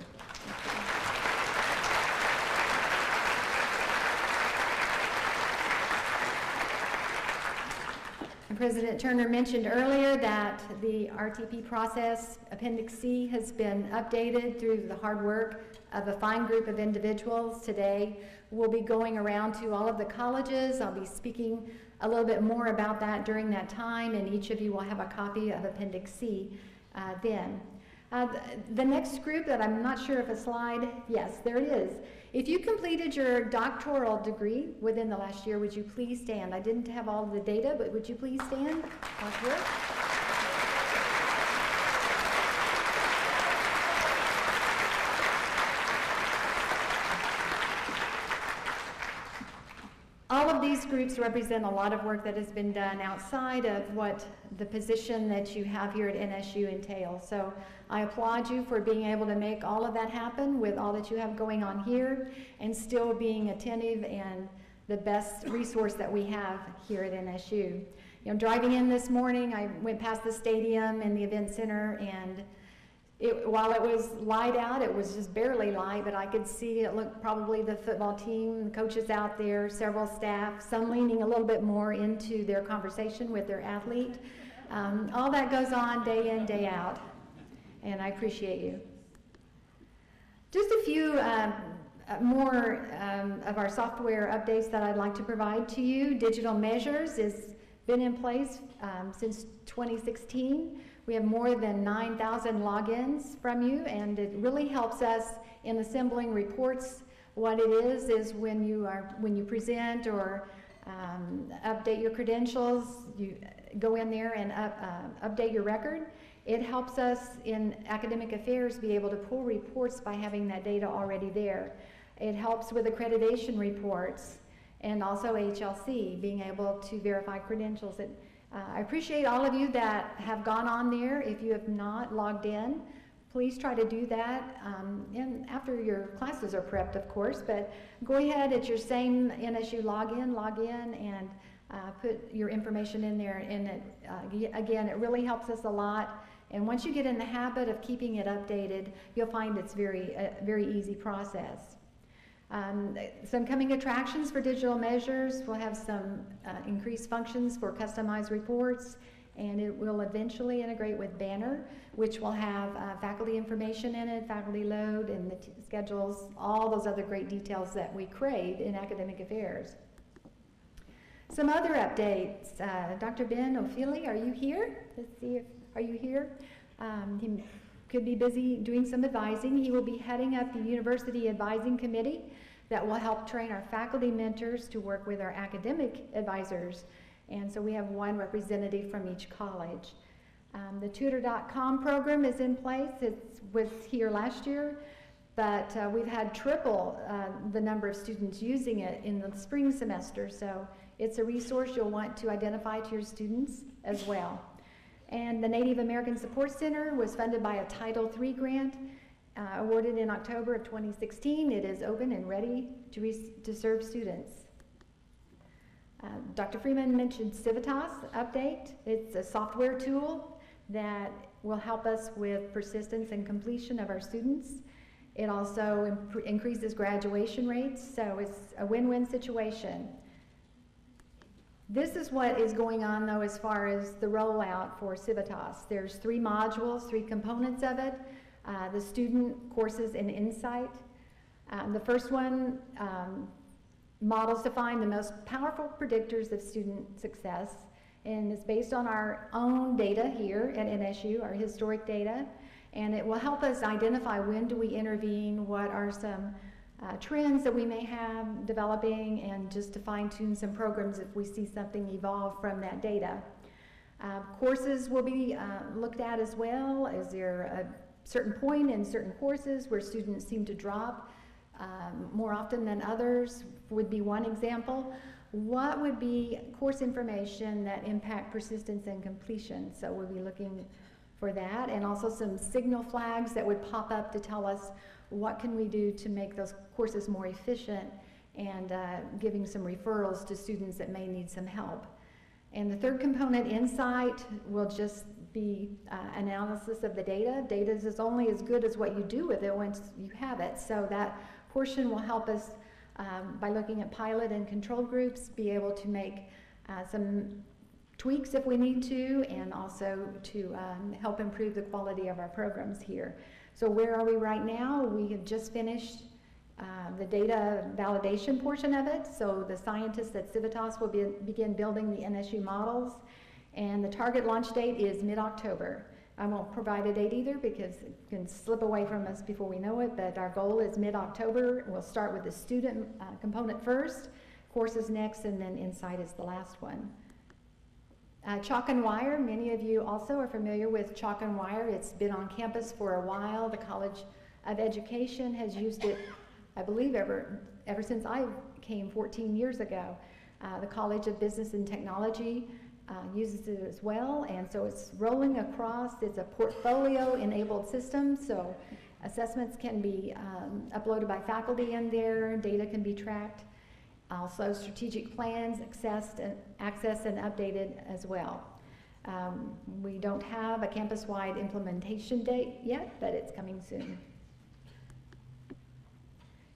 And President Turner mentioned earlier that the RTP process, Appendix C, has been updated through the hard work of a fine group of individuals. Today, we'll be going around to all of the colleges. I'll be speaking a little bit more about that during that time, and each of you will have a copy of Appendix C then. The next group that I'm not sure if a slide, yes, there it is. If you completed your doctoral degree within the last year, would you please stand? I didn't have all of the data, but would you please stand? All of these groups represent a lot of work that has been done outside of what the position that you have here at NSU entails. So I applaud you for being able to make all of that happen with all that you have going on here and still being attentive and the best resource that we have here at NSU. You know, driving in this morning, I went past the stadium and the event center, and while it was light out, it was just barely light, but I could see it looked probably the football team, the coaches out there, several staff, some leaning a little bit more into their conversation with their athlete. All that goes on day in, day out, and I appreciate you. Just a few more of our software updates that I'd like to provide to you. Digital Measures has been in place since 2016. We have more than 9,000 logins from you, and it really helps us in assembling reports What it is when you present or update your credentials, you go in there and update your record. It helps us in academic affairs be able to pull reports by having that data already there. It helps with accreditation reports and also HLC, being able to verify credentials. I appreciate all of you that have gone on there. If you have not logged in, please try to do that, and after your classes are prepped, of course, but go ahead at your same NSU login, and put your information in there, and again, it really helps us a lot, and once you get in the habit of keeping it updated, you'll find it's very easy process. Some coming attractions for digital measures. We'll have some increased functions for customized reports, and it will eventually integrate with Banner, which will have faculty information in it, faculty load, and the schedules, all those other great details that we crave in academic affairs. Some other updates. Dr. Ben O'Feely, are you here? Let's see if, are you here? He could be busy doing some advising. He will be heading up the University Advising Committee that will help train our faculty mentors to work with our academic advisors. And so we have one representative from each college. The tutor.com program is in place. It was here last year, but we've had triple the number of students using it in the spring semester. So it's a resource you'll want to identify to your students as well. And the Native American Support Center was funded by a Title III grant awarded in October of 2016. It is open and ready to serve students. Dr. Freeman mentioned Civitas update. It's a software tool that will help us with persistence and completion of our students. It also increases graduation rates, so it's a win-win situation. This is what is going on, though, as far as the rollout for Civitas. There's 3 modules, 3 components of it. The student courses and insight. The first one, models to find the most powerful predictors of student success, and it's based on our own data here at NSU, our historic data, and it will help us identify when do we intervene, what are some trends that we may have developing, and just to fine-tune some programs if we see something evolve from that data. Courses will be looked at as well. Is there a certain point in certain courses where students seem to drop more often than others? Would be one example. What would be course information that impact persistence and completion? So we'll be looking for that, and also some signal flags that would pop up to tell us what can we do to make those courses more efficient, and giving some referrals to students that may need some help. And the third component, insight, will just be analysis of the data. Data is only as good as what you do with it once you have it. So that portion will help us, by looking at pilot and control groups, be able to make some tweaks if we need to, and also to help improve the quality of our programs here. So where are we right now? We have just finished the data validation portion of it. So the scientists at Civitas will begin building the NSU models, and the target launch date is mid-October. I won't provide a date either because it can slip away from us before we know it, but our goal is mid-October. We'll start with the student component first, courses next, and then Insight is the last one. Chalk and Wire, many of you also are familiar with Chalk and Wire. It's been on campus for a while. The College of Education has used it, I believe, ever since I came 14 years ago. The College of Business and Technology uses it as well, and so it's rolling across. It's a portfolio-enabled system, so assessments can be uploaded by faculty in there, data can be tracked. Also, strategic plans accessed and updated as well. We don't have a campus-wide implementation date yet, but it's coming soon.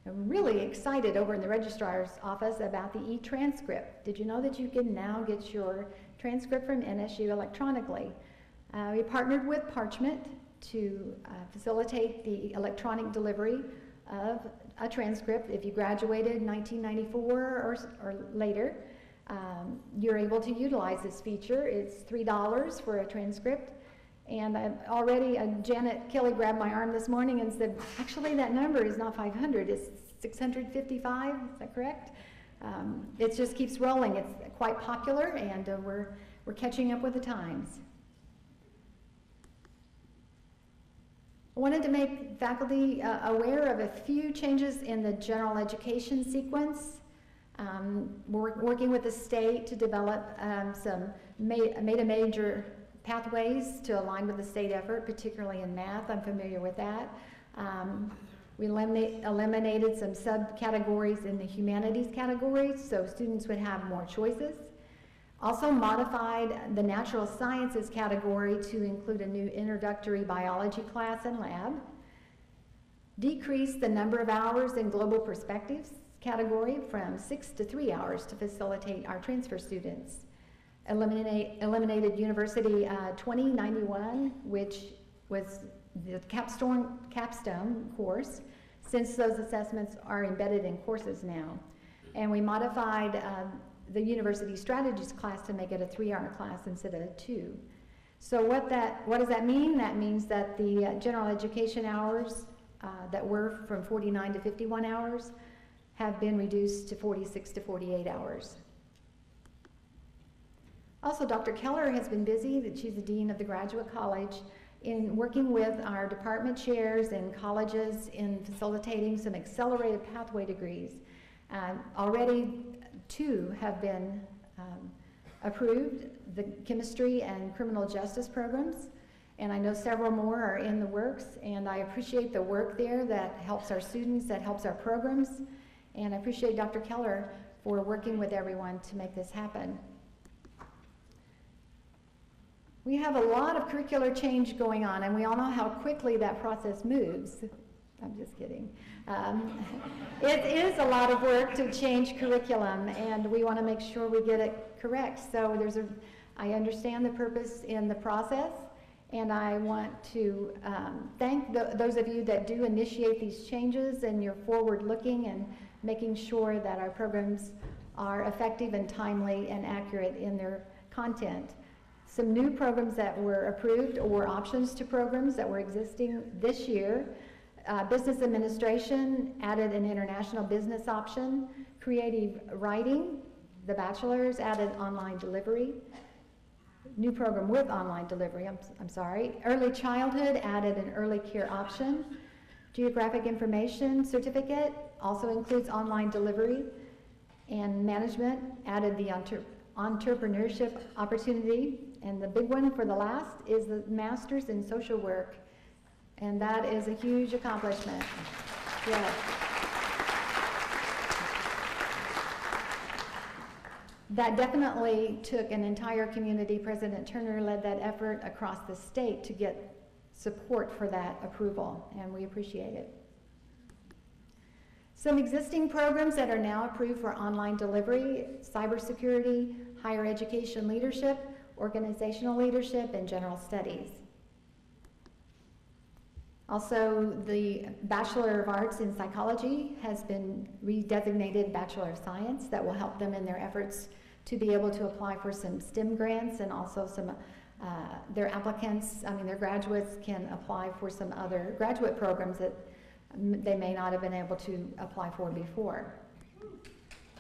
I'm really excited over in the registrar's office about the e-transcript. Did you know that you can now get your transcript from NSU electronically? We partnered with Parchment to facilitate the electronic delivery of a transcript. If you graduated in 1994 or later, you're able to utilize this feature. It's $3 for a transcript. And I've already, Janet Kelly grabbed my arm this morning and said, actually that number is not 500, it's 655, is that correct? It just keeps rolling. It's quite popular, and we're catching up with the times. I wanted to make faculty aware of a few changes in the general education sequence. We're working with the state to develop some major pathways to align with the state effort, particularly in math. I'm familiar with that. We eliminated some subcategories in the humanities categories, so students would have more choices. Also modified the natural sciences category to include a new introductory biology class and lab. Decreased the number of hours in global perspectives category from 6 to 3 hours to facilitate our transfer students. Eliminated University 2091, which was the capstone course, since those assessments are embedded in courses now. And we modified the University Strategies class to make it a 3-hour class instead of a 2. So what does that mean? That means that the general education hours that were from 49 to 51 hours have been reduced to 46 to 48 hours. Also, Dr. Keller has been busy, she's the Dean of the Graduate College, in working with our department chairs and colleges in facilitating some accelerated pathway degrees. Already 2 have been approved, the chemistry and criminal justice programs, and I know several more are in the works, and I appreciate the work there that helps our students, that helps our programs, and I appreciate Dr. Keller for working with everyone to make this happen. We have a lot of curricular change going on, and we all know how quickly that process moves. I'm just kidding. It is a lot of work to change curriculum, and we want to make sure we get it correct. So I understand the purpose in the process, and I want to thank those of you that do initiate these changes, and you're forward-looking and making sure that our programs are effective and timely and accurate in their content. Some new programs that were approved or options to programs that were existing this year. Business administration added an international business option. Creative writing, the bachelor's added online delivery. New program with online delivery, I'm sorry. Early childhood added an early care option. Geographic information certificate also includes online delivery. And management added the entrepreneurship opportunity. And the big one for the last is the master's in social work. And that is a huge accomplishment. Yes. That definitely took an entire community. President Turner led that effort across the state to get support for that approval, and we appreciate it. Some existing programs that are now approved for online delivery: cybersecurity, higher education leadership, organizational leadership, and general studies. Also, the Bachelor of Arts in Psychology has been redesignated Bachelor of Science. That will help them in their efforts to be able to apply for some STEM grants, and also some, their graduates can apply for some other graduate programs that they may not have been able to apply for before.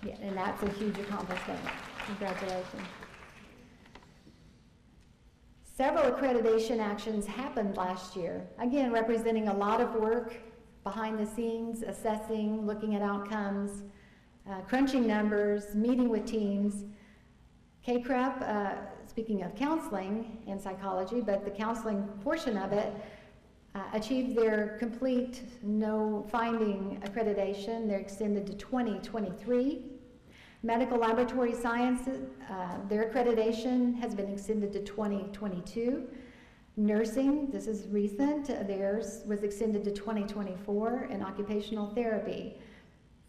Yeah, and that's a huge accomplishment. Congratulations. Several accreditation actions happened last year, again representing a lot of work behind the scenes, assessing, looking at outcomes, crunching numbers, meeting with teams. KCREP, speaking of counseling and psychology, but the counseling portion of it, achieved their complete no finding accreditation. They're extended to 2023. Medical laboratory sciences, their accreditation has been extended to 2022. Nursing, this is recent, theirs was extended to 2024, and occupational therapy,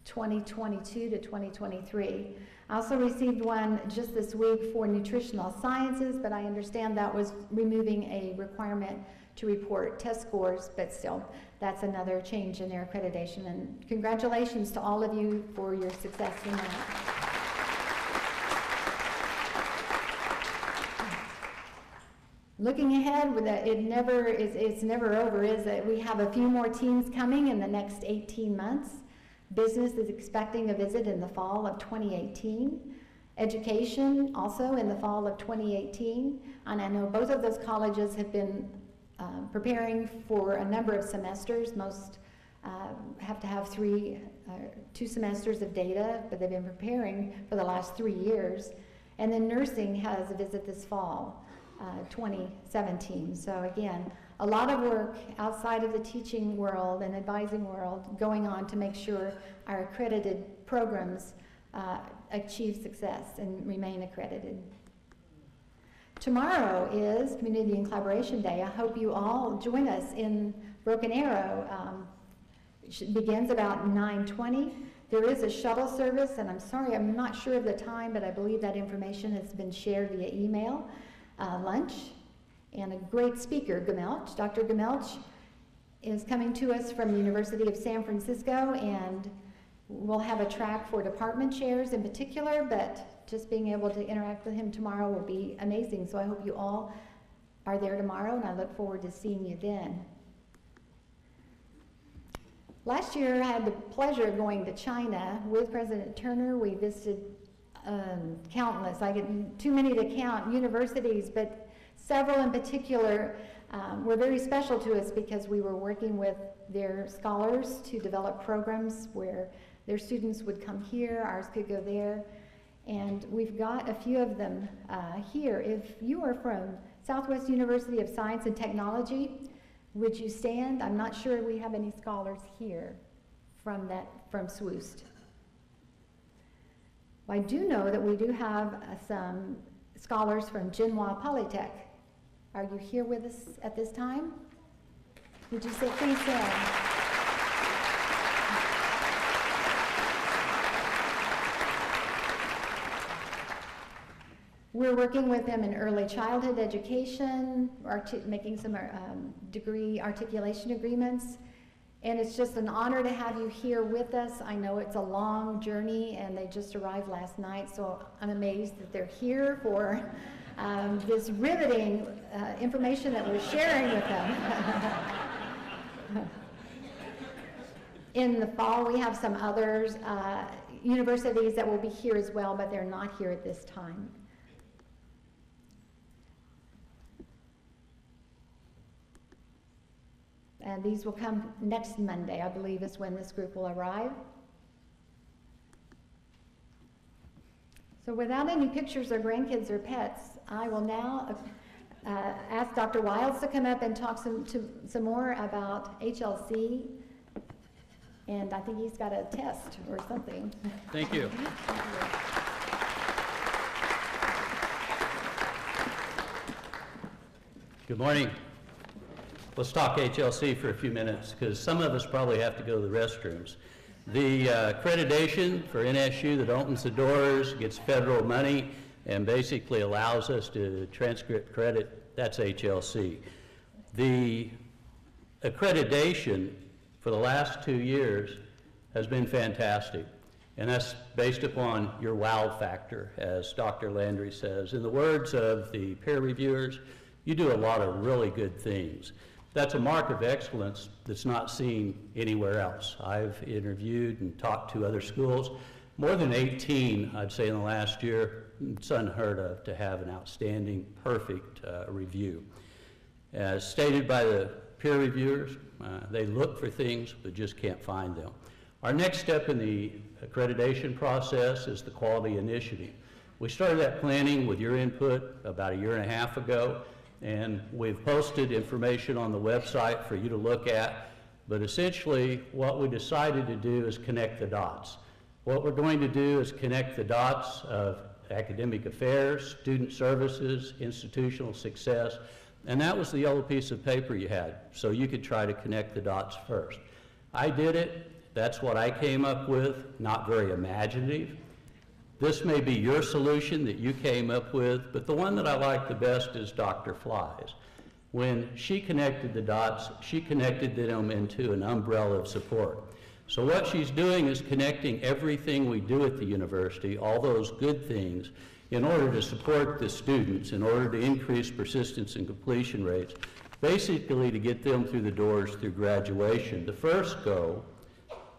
2022 to 2023. I also received one just this week for nutritional sciences, but I understand that was removing a requirement to report test scores, but still, that's another change in their accreditation. And congratulations to all of you for your success in that. Looking ahead, it's never over, is that we have a few more teams coming in the next 18 months. Business is expecting a visit in the fall of 2018. Education also in the fall of 2018. And I know both of those colleges have been preparing for a number of semesters. Most have to have 2 semesters of data, but they've been preparing for the last 3 years. And then nursing has a visit this fall, 2017. So again, a lot of work outside of the teaching world and advising world going on to make sure our accredited programs achieve success and remain accredited. Tomorrow is Community and Collaboration Day. I hope you all join us in Broken Arrow. It begins about 9:20. There is a shuttle service, and I'm sorry, I'm not sure of the time, but I believe that information has been shared via email. Lunch, and a great speaker, Gemelch. Dr. Gemelch is coming to us from the University of San Francisco, and we'll have a track for department chairs in particular, but just being able to interact with him tomorrow will be amazing. So I hope you all are there tomorrow, and I look forward to seeing you then. Last year, I had the pleasure of going to China with President Turner. We visited countless, I get too many to count, universities, but several in particular were very special to us because we were working with their scholars to develop programs where their students would come here, ours could go there, and we've got a few of them here. If you are from Southwest University of Science and Technology, would you stand? I'm not sure we have any scholars here from SWOOST. I do know that we do have some scholars from Jinhua Polytech. Are you here with us at this time? Would you say, please stand? We're working with them in early childhood education, making some degree articulation agreements. And it's just an honor to have you here with us. I know it's a long journey, and they just arrived last night, so I'm amazed that they're here for this riveting information that we're sharing with them. In the fall, we have some others, universities that will be here as well, but they're not here at this time. And these will come next Monday, I believe, is when this group will arrive. So without any pictures or grandkids or pets, I will now ask Dr. Wiles to come up and talk some more about HLC. And I think he's got a test or something. Thank you. Good morning. Let's talk HLC for a few minutes, because some of us probably have to go to the restrooms. The accreditation for NSU that opens the doors, gets federal money, and basically allows us to transcript credit, that's HLC. The accreditation for the last 2 years has been fantastic, and that's based upon your wow factor, as Dr. Landry says. In the words of the peer reviewers, you do a lot of really good things. That's a mark of excellence that's not seen anywhere else. I've interviewed and talked to other schools, more than 18, I'd say, in the last year. It's unheard of to have an outstanding, perfect review. As stated by the peer reviewers, they look for things but just can't find them. Our next step in the accreditation process is the quality initiative. We started that planning with your input about 1.5 years ago, and we've posted information on the website for you to look at. But essentially, what we decided to do is connect the dots. What we're going to do is connect the dots of academic affairs, student services, institutional success, and that was the yellow piece of paper you had, so you could try to connect the dots first. I did it. That's what I came up with, not very imaginative. This may be your solution that you came up with, but the one that I like the best is Dr. Fly's. When she connected the dots, she connected them into an umbrella of support. So what she's doing is connecting everything we do at the university, all those good things, in order to support the students, in order to increase persistence and completion rates, basically to get them through the doors through graduation. The first goal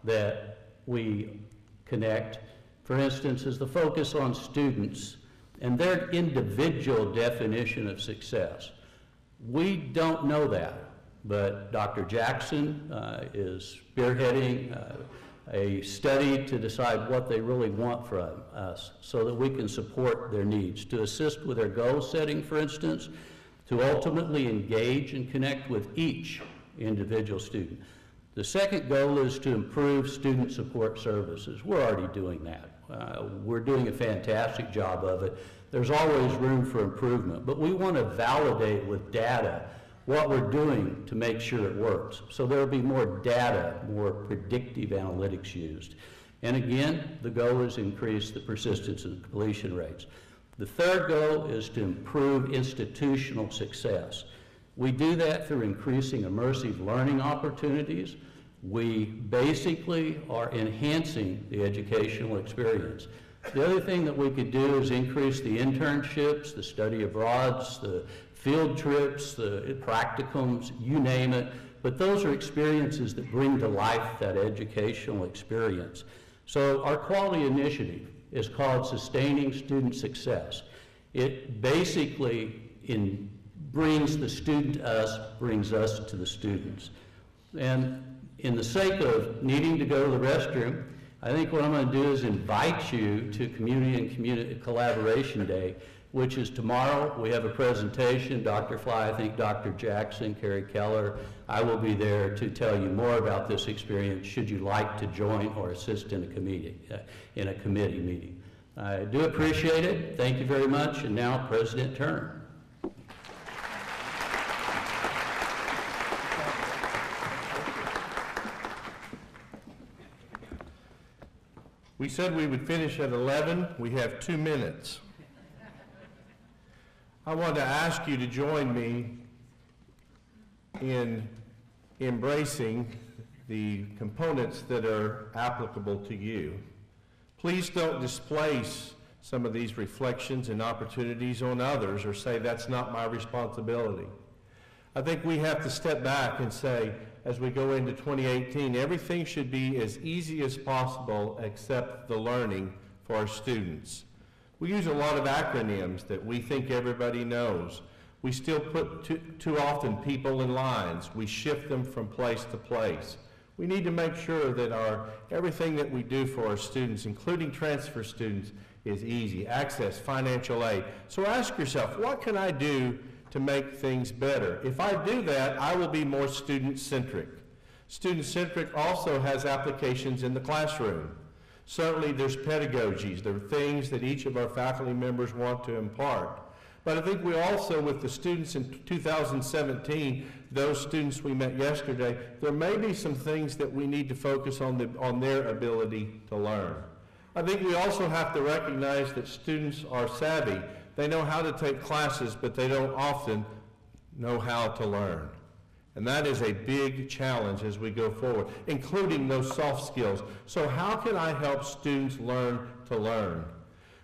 that we connect, for instance, is the focus on students and their individual definition of success. We don't know that, but Dr. Jackson is spearheading a study to decide what they really want from us so that we can support their needs, to assist with their goal setting, for instance, to ultimately engage and connect with each individual student. The second goal is to improve student support services. We're already doing that. We're doing a fantastic job of it. There's always room for improvement, but we want to validate with data what we're doing to make sure it works. So there'll be more data, more predictive analytics used. And again, the goal is to increase the persistence and completion rates. The third goal is to improve institutional success. We do that through increasing immersive learning opportunities. We basically are enhancing the educational experience. The other thing that we could do is increase the internships, the study abroads, the field trips, the practicums, you name it, but those are experiences that bring to life that educational experience. So our quality initiative is called Sustaining Student Success. It basically brings the student to us, brings us to the students. And in the sake of needing to go to the restroom, I think what I'm going to do is invite you to Community and Community Collaboration Day, which is tomorrow. We have a presentation, Dr. Fly, I think Dr. Jackson, Carrie Keller. I will be there to tell you more about this experience should you like to join or assist in a committee meeting. I do appreciate it. Thank you very much. And now President Turner. We said we would finish at 11. We have 2 minutes. I want to ask you to join me in embracing the components that are applicable to you. Please don't displace some of these reflections and opportunities on others or say that's not my responsibility. I think we have to step back and say, as we go into 2018, everything should be as easy as possible except the learning for our students. We use a lot of acronyms that we think everybody knows. We still put too often people in lines. We shift them from place to place. We need to make sure that everything that we do for our students, including transfer students, is easy. Access, financial aid. So ask yourself, what can I do to make things better? If I do that, I will be more student-centric. Student-centric also has applications in the classroom. Certainly there's pedagogies, there are things that each of our faculty members want to impart. But I think we also, with the students in 2017, those students we met yesterday, there may be some things that we need to focus on their ability to learn. I think we also have to recognize that students are savvy. They know how to take classes, but they don't often know how to learn. And that is a big challenge as we go forward, including those soft skills. So how can I help students learn to learn?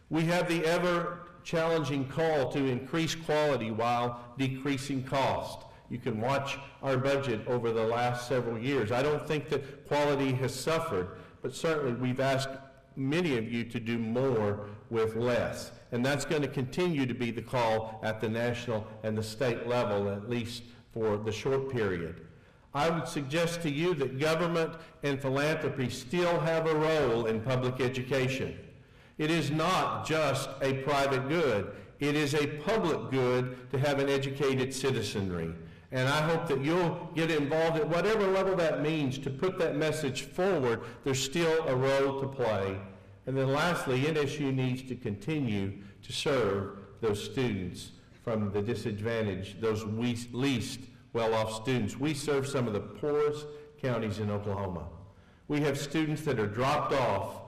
We have the ever-challenging call to increase quality while decreasing cost. You can watch our budget over the last several years. I don't think that quality has suffered, but certainly we've asked many of you to do more with less. And that's going to continue to be the call at the national and the state level, at least for the short period. I would suggest to you that government and philanthropy still have a role in public education. It is not just a private good. It is a public good to have an educated citizenry. And I hope that you'll get involved at whatever level that means to put that message forward. There's still a role to play. And then lastly, NSU needs to continue to serve those students from the disadvantaged, those least well-off students. We serve some of the poorest counties in Oklahoma. We have students that are dropped off,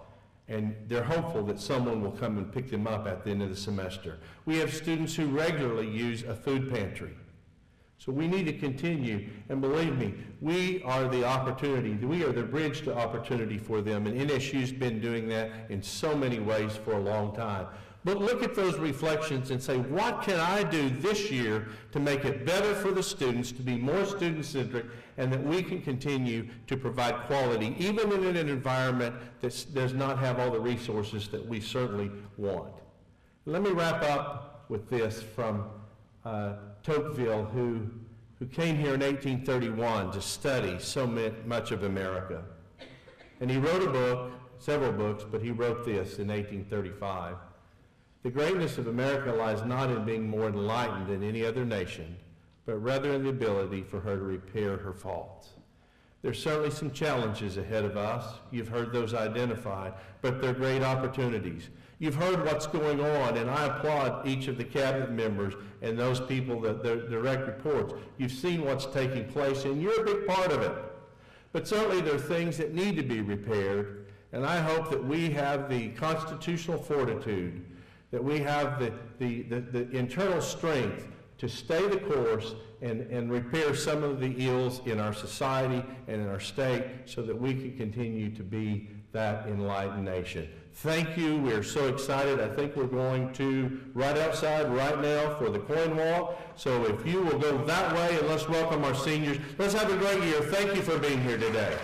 and they're hopeful that someone will come and pick them up at the end of the semester. We have students who regularly use a food pantry. So we need to continue, and believe me, we are the opportunity, we are the bridge to opportunity for them, and NSU's been doing that in so many ways for a long time. But look at those reflections and say, what can I do this year to make it better for the students, to be more student-centric, and that we can continue to provide quality, even in an environment that does not have all the resources that we certainly want. Let me wrap up with this from Tocqueville, who came here in 1831 to study so much of America. And he wrote a book, several books, but he wrote this in 1835. The greatness of America lies not in being more enlightened than any other nation, but rather in the ability for her to repair her faults. There's certainly some challenges ahead of us. You've heard those identified, but they're great opportunities. You've heard what's going on, and I applaud each of the cabinet members and those people that direct reports. You've seen what's taking place, and you're a big part of it. But certainly there are things that need to be repaired, and I hope that we have the constitutional fortitude, that we have the internal strength to stay the course and repair some of the ills in our society and in our state so that we can continue to be that enlightened nation. Thank you. We're so excited. I think we're going to right outside right now for the coin walk. So if you will go that way, and let's welcome our seniors. Let's have a great year. Thank you for being here today.